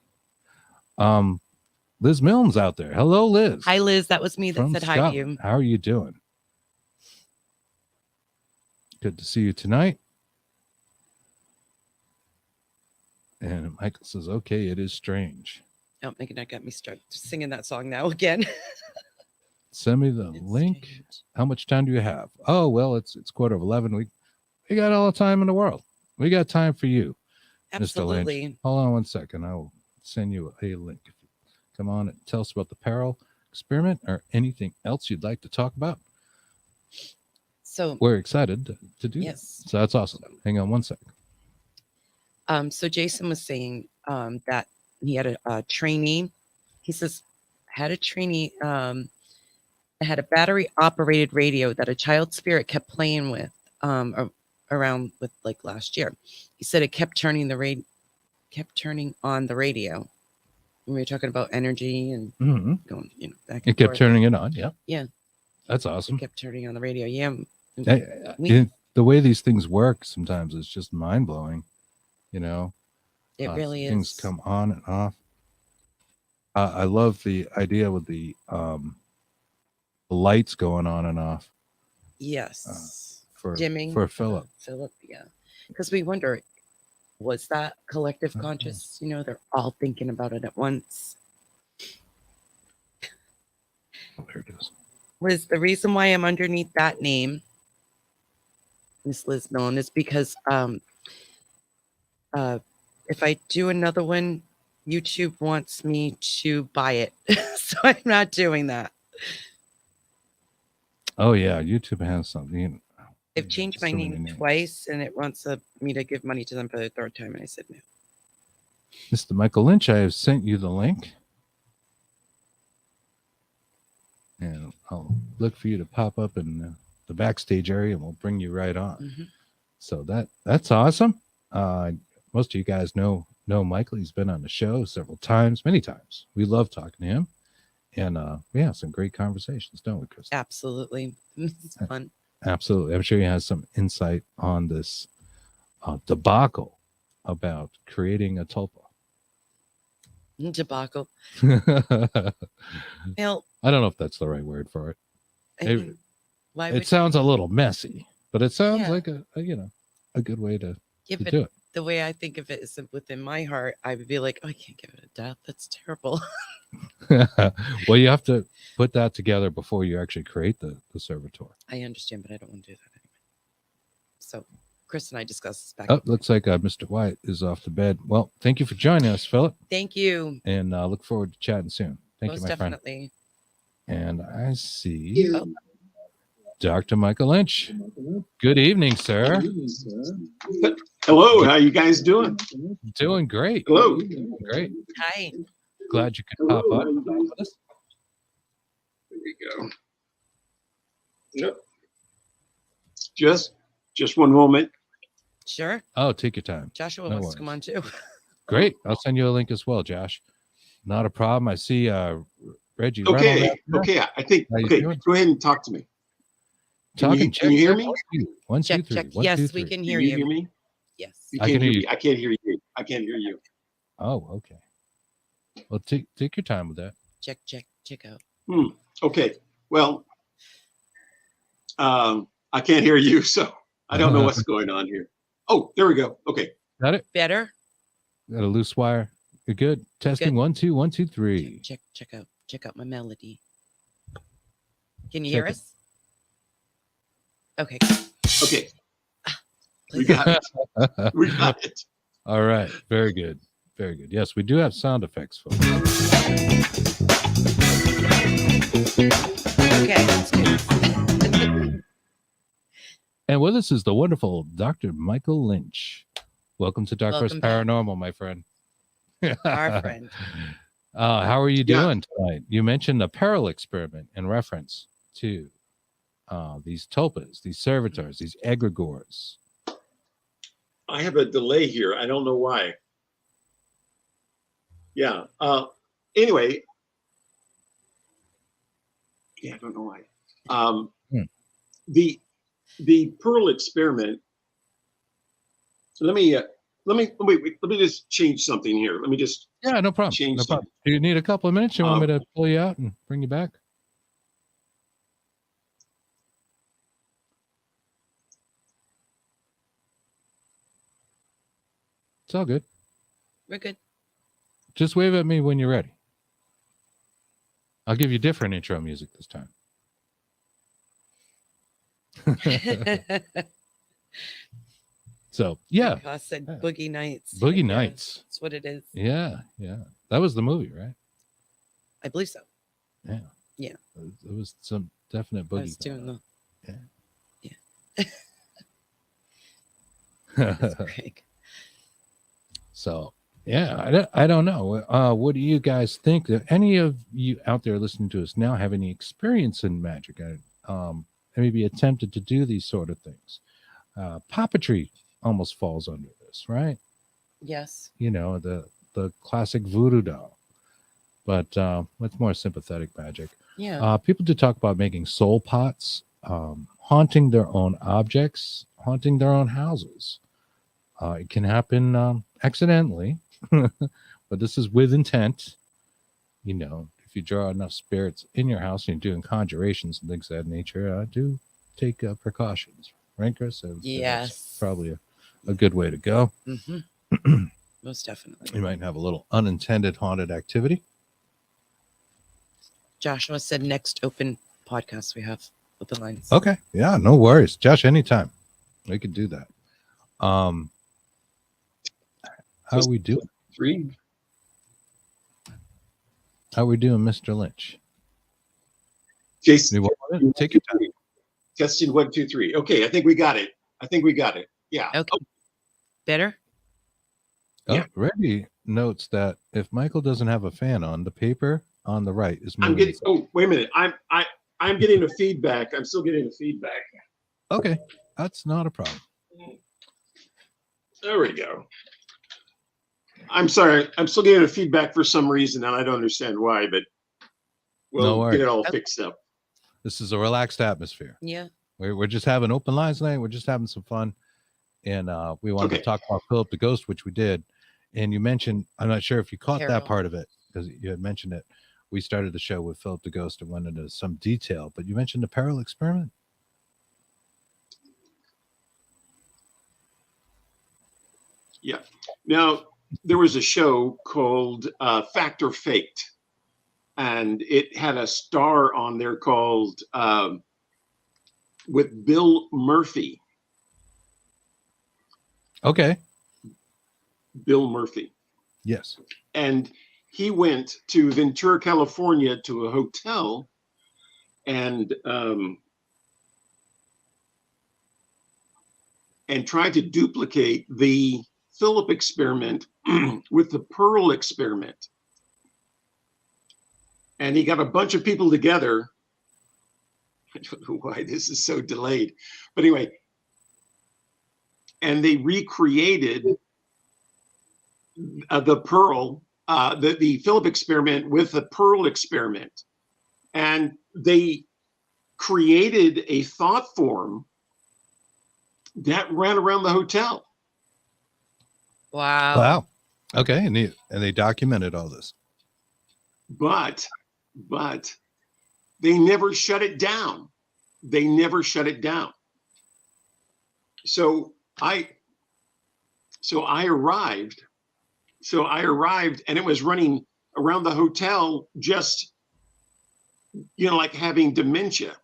Liz Milne's out there. Hello, Liz. Hi, Liz. That was me that From said Scotland. hi to you. How are you doing? Good to see you tonight. And Michael says, okay, it is strange. Oh, Megan, that got me started singing that song now again. Send me the link. Strange. How much time do you have? Oh, well, it's 11:15. We got all the time in the world. We got time for you, Mr. Lynch. Absolutely. Hold on one second. I will send you a link. come on and tell us about the Peril experiment or anything else you'd like to talk about. So We're excited to do yes. that. So that's awesome. Hang on one second. So Jason was saying that he had a trainee. He says had a trainee that had a battery operated radio that a child spirit kept playing with around with like last year. He said it kept turning on the radio. When we were talking about energy and going, back and It kept forth. turning it on. Yeah. Yeah. That's It awesome. kept turning on the radio. Yeah. The way these things work sometimes is just mind blowing. It really things is. come on and off. I love the idea with the lights going on and off. Yes. For Dimming for Philip. Philip, yeah. Because we wonder, was that collective conscious? They're all thinking about it at once. Oh, there it is. Liz, the reason why I'm underneath that name, Miss Liz Millen, is because if I do another one, YouTube wants me to buy it. So I'm not doing that. Oh yeah, YouTube has something. They've changed my name twice, and it wants me to give money to them for the third time, and I said no. Mr. Michael Lynch, I have sent you the link. And I'll look for you to pop up in the backstage area, and we'll bring you right on. Mm-hmm. So that's awesome. Most of you guys know Michael. He's been on the show several times, many times. We love talking to him. And we have some great conversations, don't we, Chris? Absolutely. It's fun. Absolutely. I'm sure he has some insight on this debacle about creating a tulpa. Debacle. Well, I don't know if that's the right word for it. It sounds a little messy, but it sounds Yeah. like a good way to give do it. The way I think of it is within my heart, I would be like, oh, I can't give it a death. That's terrible. Well, you have to put that together before you actually create the servitor. I understand, but I don't want to do that anyway. So Chris and I discussed this back. Oh, looks like Mr. White is off to bed. Well, thank you for joining us, Philip. Thank you. And look forward to chatting soon. Thank you, my definitely. friend. And I see Dr. Michael Lynch. Good evening, sir. Hello, how you guys doing? Doing great. Hello. Great. Hi. Glad you could pop up with us. There we go. Yep. Just one moment. Sure. Oh, take your time. Joshua No wants to come on too. Great. I'll send you a link as well, Josh. Not a problem. I see Reggie. Okay. I think. Okay. Go ahead and talk to me. Can you hear me? 1, 2, 3. Check. 1, Yes, 2, we 3. can hear Can you you. hear me? Yes. You I can't can hear hear you. me. I can't hear you. I can't hear you. Oh, okay. Well, take your time with that. Check out. Okay. Well, I can't hear you, so I don't know what's going on here. Oh, there we go. Okay. Got it? Better? Got a loose wire. You're good. Testing. Good. 1, 2, 1, 2, 3. Check out my melody. Can you hear Check it. us? Okay. Okay. We got it. We got it. All right. Very good. Very good. Yes, we do have sound effects, folks. Okay. That's good. And with us is the wonderful Dr. Michael Lynch. Welcome to Dark Horse Welcome back. Paranormal, my friend. Our friend. How are you doing tonight? You mentioned the Peril experiment in reference to these tulpas, these servitors, these egregores. I have a delay here. I don't know why. Yeah. Anyway. Yeah, I don't know why. The Pearl experiment. So let me just change something here. Let me just No problem. change No problem. something. Do you need a couple of minutes? You want me to pull you out and bring you back? It's all good. We're good. Just wave at me when you're ready. I'll give you different intro music this time. So, yeah. I said Boogie Nights. Boogie Nights. That's what it is. Yeah. That was the movie, right? I believe so. Yeah. Yeah. It was some definite I boogie. was doing going the that's on. Greg. So yeah, I don't know. What do you guys think? Do any of you out there listening to us now have any experience in magic? Maybe attempted to do these sort of things. Puppetry almost falls under this, right? Yes. You know, the classic voodoo doll, but that's more sympathetic magic. Yeah. People do talk about making soul pots, haunting their own objects, haunting their own houses. It can happen accidentally, but this is with intent. You know, if you draw enough spirits in your house and you're doing conjurations and things of that nature, do take precautions, right, Chris? I would say that's Yes. probably a good way to go. Mm-hmm. Most definitely. You might have a little unintended haunted activity. Joshua said next open podcast we have open lines. Okay. Yeah, no worries. Josh, anytime. We could do that. How are we doing? 3. How are we doing, Mr. Lynch? Jason, Take your time. testing 1, 2, 3. Okay, I think we got it. Yeah. Okay. Better? Yeah. Reggie notes that if Michael doesn't have a fan on, the paper on the right is moving. I'm getting. Oh, wait a minute. I'm getting a feedback. I'm still getting a feedback. Okay, that's not a problem. There we go. I'm sorry. I'm still getting a feedback for some reason, and I don't understand why, but No we'll worries. get it all fixed up. This is a relaxed atmosphere. Yeah. We're just having open lines tonight. We're just having some fun, and we wanted Okay. to talk about Philip the Ghost, which we did. And you mentioned, I'm not sure if you caught Carol. that part of it because you had mentioned it. We started the show with Philip the Ghost and went into some detail, but you mentioned the Peril experiment. Yeah. Now, there was a show called Fact or Faked, and it had a star on there called with Bill Murphy. Okay. Bill Murphy. Yes. And he went to Ventura, California to a hotel and tried to duplicate the Philip experiment with the Pearl experiment. And he got a bunch of people together. I don't know why this is so delayed. But anyway, and they recreated the Pearl, the Philip experiment with the Pearl experiment. And they created a thought form that ran around the hotel. Wow. Wow. Okay. And they documented all this. But they never shut it down. So I arrived and it was running around the hotel, just, like having dementia.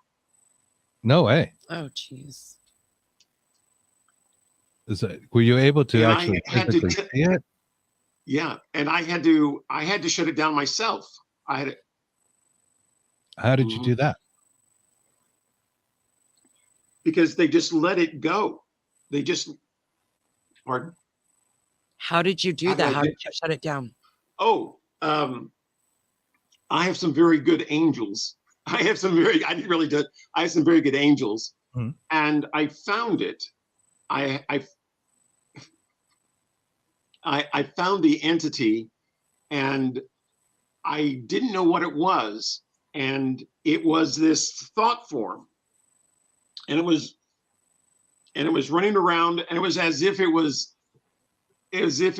No way. Oh, jeez. Were you able to And I actually had to physically see it? Yeah, and I had to shut it down myself. How did you do that? Because they just let it go. Pardon? How did you do that? How did you shut it down? Oh, I have some very good angels. I have some very good angels. Mhm. And I found it. I found the entity, and I didn't know what it was. And it was this thought form. And it was running around, and it was as if it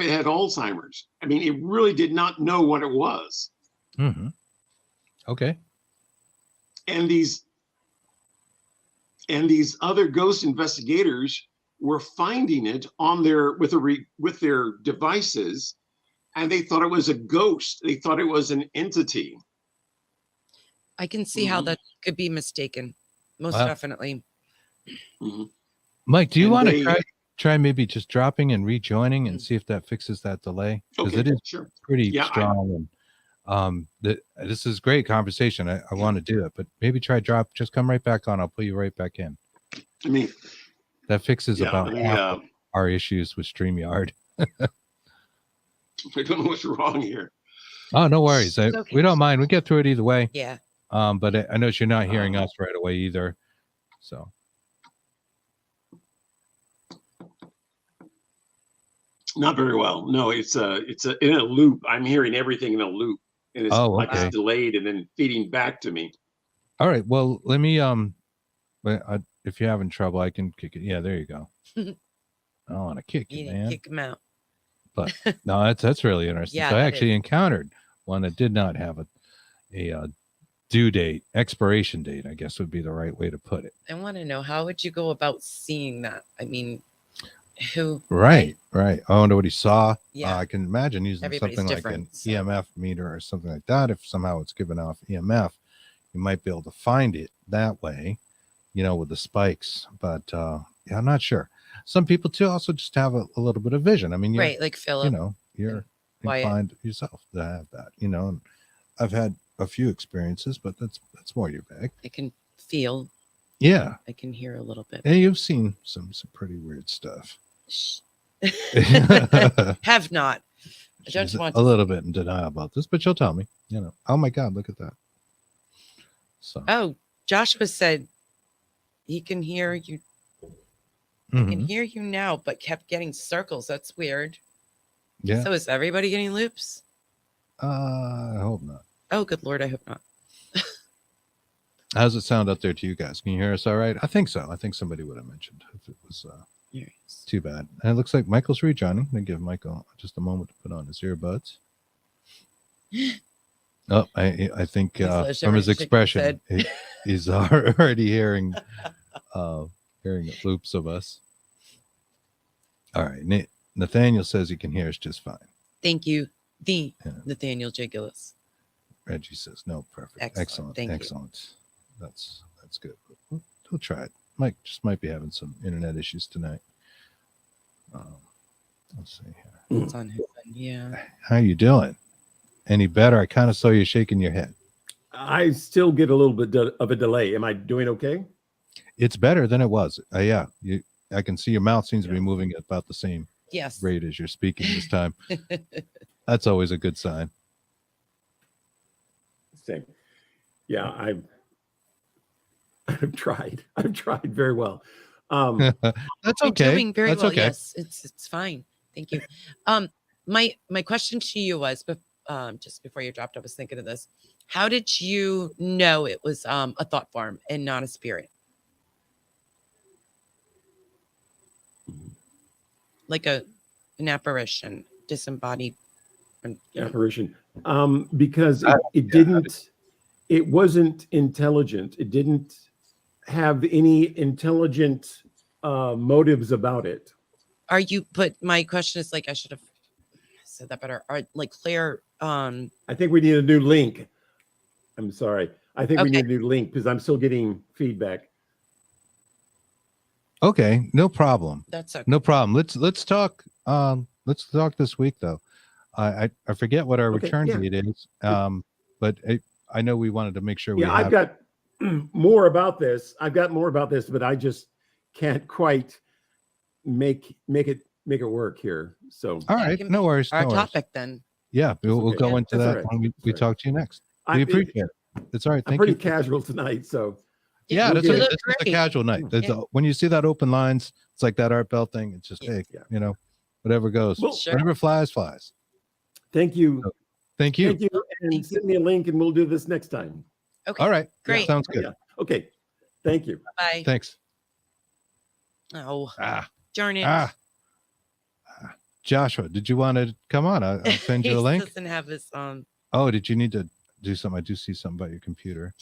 had Alzheimer's. I mean, it really did not know what it was. Mm-hmm. Okay. And these other ghost investigators were finding it on with their devices, and they thought it was a ghost. They thought it was an entity. I can see how that could be mistaken. Most Wow. definitely. Mhm. Mike, do you And want they- to try maybe just dropping and rejoining and see if that fixes that delay? Because Okay, it is sure. pretty Yeah, strong. This is great conversation. I want to do it, but maybe try drop. Just come right back on. I'll pull you right back in. I mean, That fixes yeah, about half of our issues with StreamYard. I don't know what's wrong here. Oh, no worries. It's okay. We don't mind. We get through it either way. Yeah. But I know you're not hearing us right away either. So Not very well. No, it's in a loop. I'm hearing everything in a loop, and it's like okay. it's delayed and then feeding back to me. All right. Well, let me if you're having trouble, I can kick it. Yeah, there you go. I don't want to kick you, You man. kick him out. But no, that's really interesting. Yeah, So I that actually encountered one that did not have a due date, expiration date, I guess would be the right way to put it. I want to know, how would you go about seeing that? I mean, who? Right. I wonder what he saw. Yeah. I can imagine using Everybody's something like different, an so. EMF meter or something like that. If somehow it's giving off EMF, you might be able to find it that way, with the spikes. But yeah, I'm not sure. Some people too also just have a little bit of vision. I mean, Right, like Philip. you're Wyatt. inclined yourself to have that, and I've had a few experiences, but that's more your bag. I can feel. Yeah. I can hear a little bit. And you've seen some pretty weird stuff. Shh. Have not. I don't She's want a to. little bit in denial about this, but she'll tell me, oh my God, look at that. So, Oh, Joshua said he can hear you. I can mhm. hear you now, but kept getting circles. That's weird. Yeah. So is everybody getting loops? I hope not. Oh, good Lord. I hope not. How's it sound out there to you guys? Can you hear us all right? I think so. I think somebody would have mentioned if it was Yes. too bad. And it looks like Michael's rejoining. I'm going to give Michael just a moment to put on his earbuds. Oh, I think He's from his shaking his expression, he's already hearing loops of us. All right. Nathaniel says he can hear us just fine. Thank you, Yeah. Nathaniel J. Gillis. Reggie says no, perfect. Excellent. Thank you. Excellent. That's good. We'll try it. Mike just might be having some internet issues tonight. Let's see here. It's on his end. Yeah. How you doing? Any better? I kind of saw you shaking your head. I still get a little bit of a delay. Am I doing okay? It's better than it was. Yeah. I can see your mouth seems to be moving at about the same Yes. rate as you're speaking this time. That's always a good sign. Same. Yeah, I've tried. I've tried very well. That's You're okay. doing very That's well. okay. Yes, it's fine. Thank you. My question to you was, but just before you dropped, I was thinking of this. How did you know it was a thought form and not a spirit? Like an apparition, disembodied. Apparition. Because it wasn't intelligent. It didn't have any intelligent motives about it. Are you? But my question is, like, I should have said that better. Are like Claire? I think we need a new link. I'm sorry. I think we Okay. need a new link because I'm still getting feedback. Okay, no problem. That's okay. No problem. Let's talk. Let's talk this week though. I forget what our Okay, return yeah. date is. But I know we wanted to make sure we Yeah, I've got more about this. But I just can't quite make it work here. So All Yeah, right, give no me worries. Our no worries. topic then. Yeah, we'll okay. go Yeah, into that's all that right. when we That's all right. talk to you next. We appreciate it. It's all right. I'm Thank pretty you. casual tonight, so Yeah, We'll that's get okay. it. This is a Great. casual night. That's Yeah. when you see that open lines, it's like that Art Bell thing. It's just Yeah. hey, whatever goes, Well, Sure. whatever flies. thank you. Thank you. Thank you. And Thank send me a link and we'll do this next time. Okay. All right, Great. sounds good. Yeah. Okay. Thank you. Bye. Thanks. Oh, Ah. darn it. Joshua, did you want to come on? I'll send you a He link. doesn't have his Oh, did you need to do something? I do see something about your computer.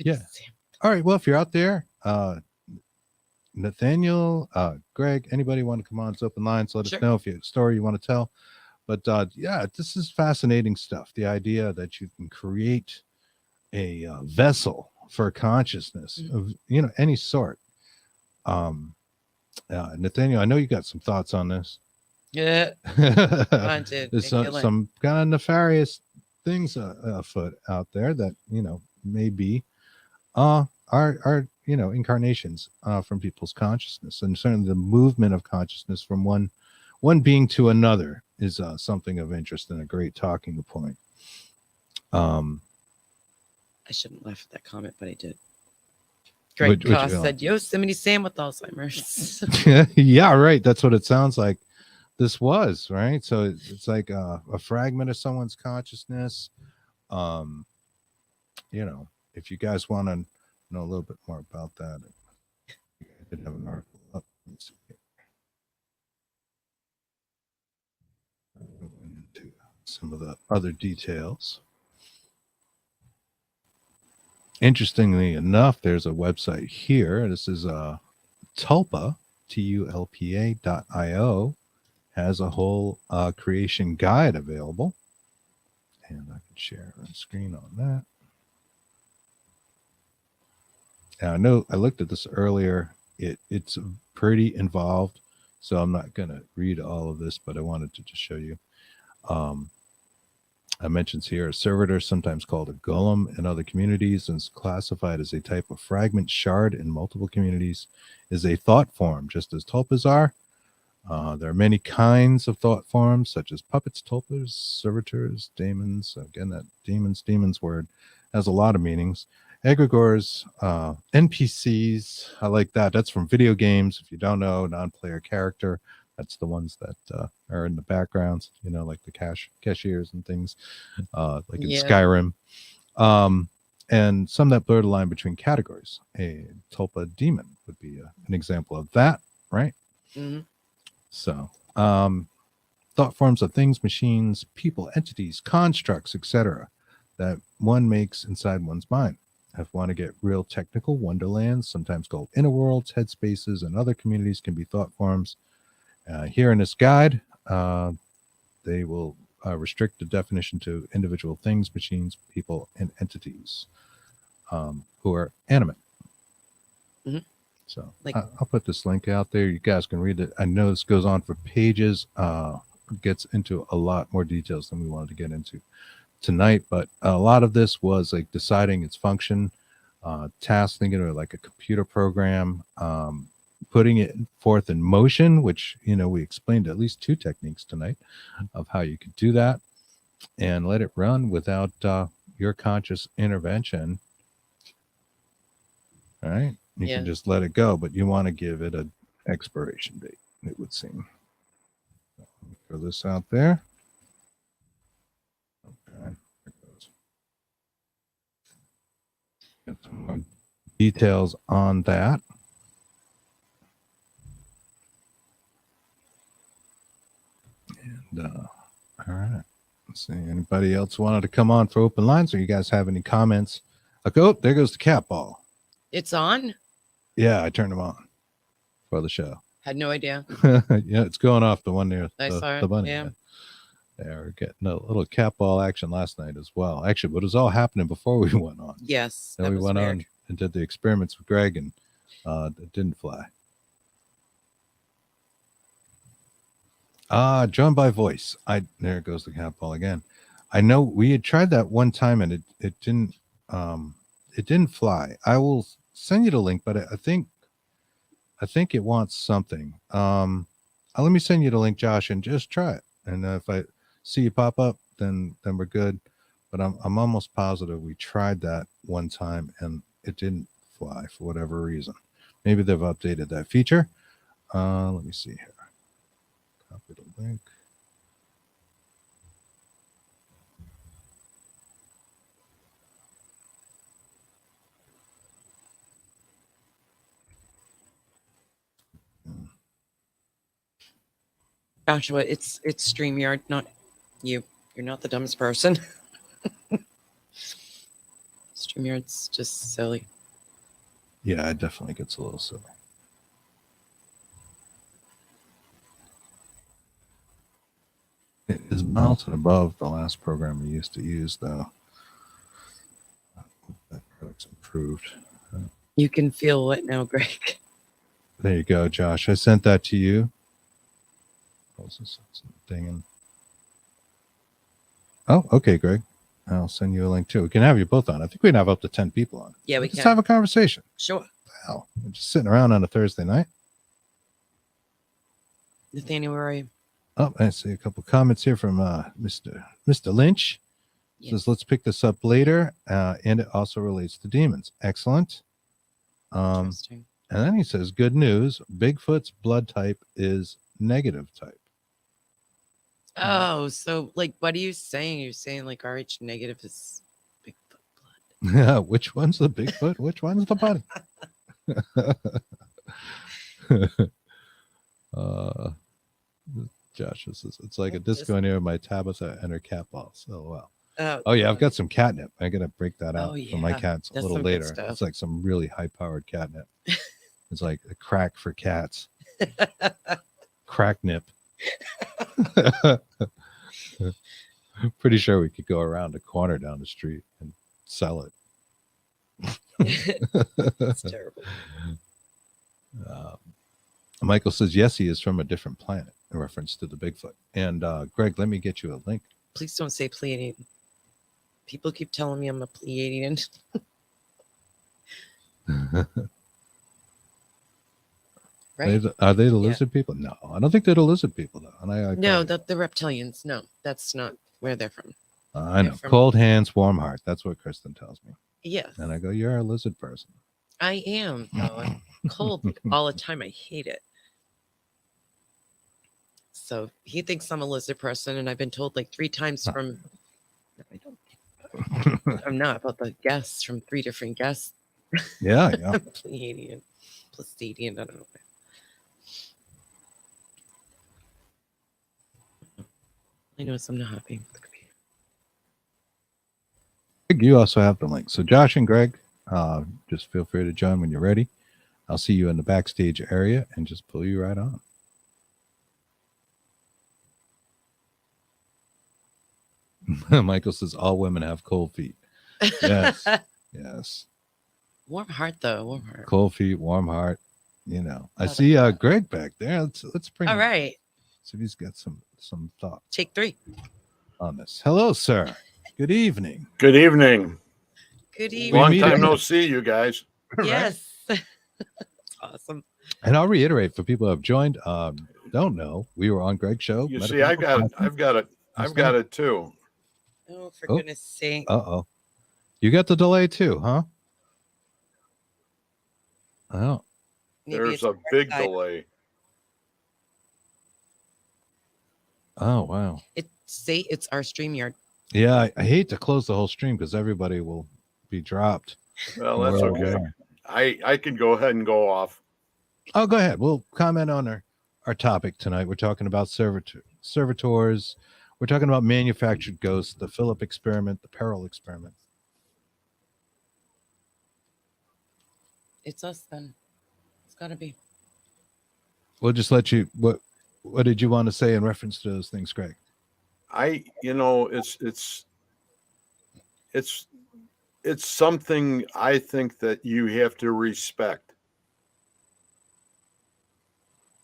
Yeah. All right. Well, if you're out there, Nathaniel, Greg, anybody want to come on? It's open lines. Let Sure. us know if you have a story you want to tell. But yeah, this is fascinating stuff. The idea that you can create a vessel for consciousness of any sort. Nathaniel, I know you got some thoughts on this. Yeah. There's On to some kind of nefarious things afoot out there that maybe are incarnations from people's consciousness, and certainly the movement of consciousness from one being to another is something of interest and a great talking point. I shouldn't laugh at that comment, but I did. Greg Which Koss you said, Yosemite Sam with Alzheimer's. Yeah, right. That's what it sounds like. This was right. So it's like a fragment of someone's consciousness. If you guys want to know a little bit more about that, I did have an article up. Let's see. Into some of the other details. Interestingly enough, there's a website here. This is Tulpa, TULPA.io, has a whole creation guide available. And I can share a screen on that. Now, I know I looked at this earlier. It's pretty involved, so I'm not going to read all of this, but I wanted to just show you. I mentions here a servitor, sometimes called a golem in other communities, and is classified as a type of fragment shard in multiple communities, is a thought form, just as tulpas are. There are many kinds of thought forms, such as puppets, tulpas, servitors, daemons. Again, that demons word has a lot of meanings. Egregores, NPCs, I like that. That's from video games. If you don't know, non-player character. That's the ones that are in the backgrounds, like the cashiers and things, like in Skyrim. And some that blur the line between categories. A tulpa demon would be an example of that, right? Mm-hmm. So, thought forms of things, machines, people, entities, constructs, etc., that one makes inside one's mind. If you want to get real technical, wonderlands, sometimes called inner worlds, headspaces, and other communities can be thought forms. Here in this guide, they will restrict the definition to individual things, machines, people, and entities who are animate. Mm-hmm. So Like, I'll put this link out there. You guys can read it. I know this goes on for pages, gets into a lot more details than we wanted to get into tonight, but a lot of this was like deciding its function, task thinking, or like a computer program, putting it forth in motion, which, we explained at least 2 techniques tonight of how you could do that and let it run without your conscious intervention. All right. You can just let it go, but you want to give it an expiration date, it would seem. Throw this out there. Okay. There it goes. Get some more details on that. And all right. Let's see. Anybody else wanted to come on for open lines, or you guys have any comments? Oh, there goes the cat ball. it's on? Yeah, I turned them on for the show. Had no idea. Yeah, it's going off the one near I saw the it, bunny. yeah. They were getting a little cat ball action last night as well. Actually, but it was all happening before we went on. Yes. Then we went on and did the experiments with Greg, and it didn't fly. Joined by voice. There goes the cat ball again. I know we had tried that one time and it didn't fly. I will send you the link, but I think it wants something. Let me send you the link, Josh, and just try it. And if I see you pop up, then we're good. But I'm almost positive we tried that one time and it didn't fly for whatever reason. Maybe they've updated that feature. Let me see here. Copy the link. Joshua, it's StreamYard, not you. You're not the dumbest person. StreamYard's just silly. Yeah, it definitely gets a little silly. It is mounted above the last program we used to use, though. That product's improved. You can feel it now, Greg. There you go, Josh. I sent that to you. Dinging. Oh, okay, Greg. I'll send you a link too. We can have you both on. I think we can have up to 10 people on. Yeah, we Just can. have a conversation. Sure. Wow. We're just sitting around on a Thursday night. Nathaniel, where are you? Oh, I see a couple comments here from Mr. Lynch. Yeah. Says, let's pick this up later. And it also relates to demons. Excellent. Interesting. And then he says, good news. Bigfoot's blood type is negative type. Oh, so like, what are you saying? You're saying like RH negative is Bigfoot blood. Which one's the Bigfoot? Which one's the bunny? Josh says, it's like a disco near my Tabitha and her cat balls. Oh, wow. Oh, yeah. I've got some catnip. I got to break that out for my yeah. cats a That's little some good later. stuff. It's like some really high powered catnip. It's like a crack for cats. Crack nip. Pretty sure we could go around a corner down the street and sell it. That's terrible. Michael says, yes, he is from a different planet in reference to the Bigfoot. And Greg, let me get you a link. Please don't say Pleiadian. People keep telling me I'm a Pleiadian. Right? Are they the lizard people? No, I don't think they're the lizard people, though. And I No, the reptilians. No, that's not where they're from. I know. they're from- Cold hands, warm heart. That's what Kristen tells me. Yes, And I go, you're a lizard person. I am. Though. I'm cold all the time. I hate it. So he thinks I'm a lizard person, and I've been told like 3 times from. No, I don't. I'm not about the guests from 3 different guests. Yeah, yeah. Pleiadian, Plastadian. I don't know. I know I'm not happy. Greg, you also have the link. So Josh and Greg, just feel free to join when you're ready. I'll see you in the backstage area and just pull you right on. Michael says all women have cold feet. Yes. Yes. Warm heart though. Warm heart. Cold feet, warm heart. You know. I Oh, see that's Greg back there. Let's bring All him. right. See if he's got some thought Take 3. on this. Hello, sir. Good evening. Good evening. Good We evening. Long meet time again. no see, you guys. Yes. That's awesome. And I'll reiterate for people who have joined, don't know, we were on Greg's show. You see, I've got it too. Oh, for Oh. goodness sake. Uh-oh. You got the delay too, huh? Oh, Maybe There's it's a the big side. delay. oh, wow. It's our StreamYard. Yeah, I hate to close the whole stream because everybody will be dropped. Well, that's Where we okay. are. I can go ahead and go off. Oh, go ahead. We'll comment on our topic tonight. We're talking about servitors. We're talking about manufactured ghosts, the Philip experiment, the Peril experiment. It's us then. It's gotta be. We'll just let you. What did you want to say in reference to those things, Greg? It's something I think that you have to respect.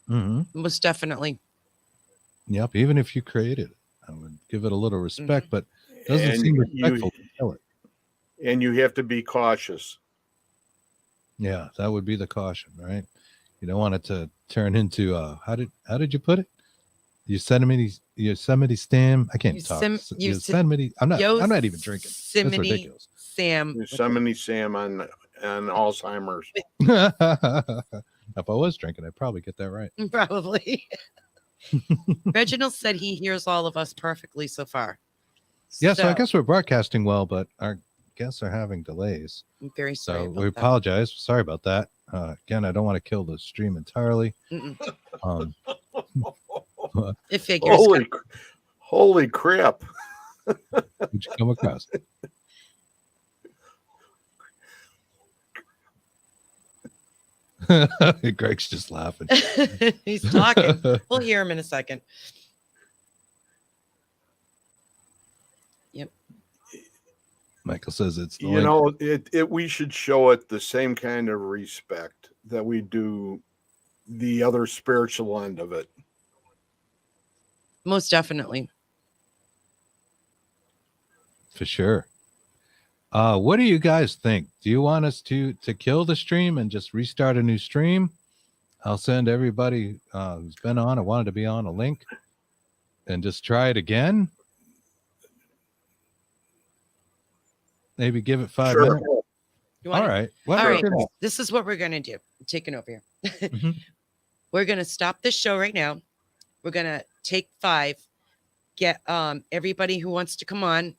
Mm-hmm. Most definitely. Yep. Even if you created it, I would give it a little respect, but it doesn't And seem you- respectful to kill it. And you have to be cautious. Yeah, that would be the caution, right? You don't want it to turn into how did you put it? Yosemite Sam. I can't talk. Yosemite. I'm not even drinking. That's Yosemite ridiculous. Sam. Yosemite Sam on Alzheimer's. If I was drinking, I'd probably get that right. Probably. Reginald said he hears all of us perfectly so far. Yeah, so I guess we're broadcasting well, but our guests are having delays. I'm very sorry. So about we that. apologize. Sorry about that. Again, I don't want to kill the stream entirely. Mm-mm. Um, It figures. Holy crap. did you come across? Greg's just laughing. He's talking. We'll hear him in a second. Michael says it's the You know, we should show it the same kind of respect that we do the other spiritual end of it. Most definitely. For sure. What do you guys think? Do you want us to kill the stream and just restart a new stream? I'll send everybody who's been on or wanted to be on a link and just try it again. Maybe give it 5 Sure. minutes. You All want right. Well, All right. look at that. This is what we're going to do. I'm taking over here. Mhm. We're going to stop this show right now. We're going to take 5, get everybody who wants to come on,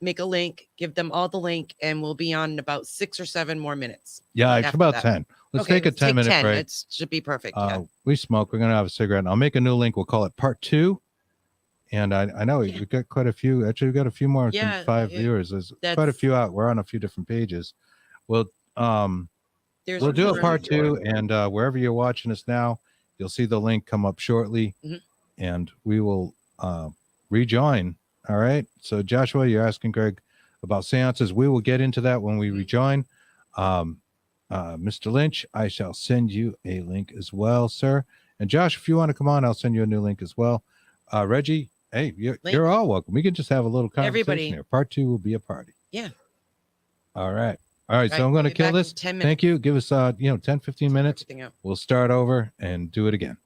make a link, give them all the link, and we'll be on in about 6 or 7 more minutes. Yeah, it's after about that. 10. Let's Okay, take a 10-minute 10. break. It should be perfect. Yeah. We smoke. We're going to have a cigarette. And I'll make a new link. We'll call it part 2. And I know Yeah. we've got quite a few. Actually, we've got a few more than Yeah, 5 it- viewers. There's quite a that's- few out. We're on a few different pages. We'll There's we'll do a one- part 2, and wherever you're watching us now, you'll see the link come up shortly, Mhm. and we will rejoin. All right. So Joshua, you're asking Greg about seances. We will get into that when we Mhm. rejoin. Mr. Lynch, I shall send you a link as well, sir. And Josh, if you want to come on, I'll send you a new link as well. Reggie, hey, you're all welcome. We can just have a little conversation Everybody. here. Part 2 will be a party. Yeah. All right. All right. Right, So I'm we'll going to be kill back in this. 10 minutes. Thank you. Give us 10, 15 minutes. Everything out. We'll start over and do it again.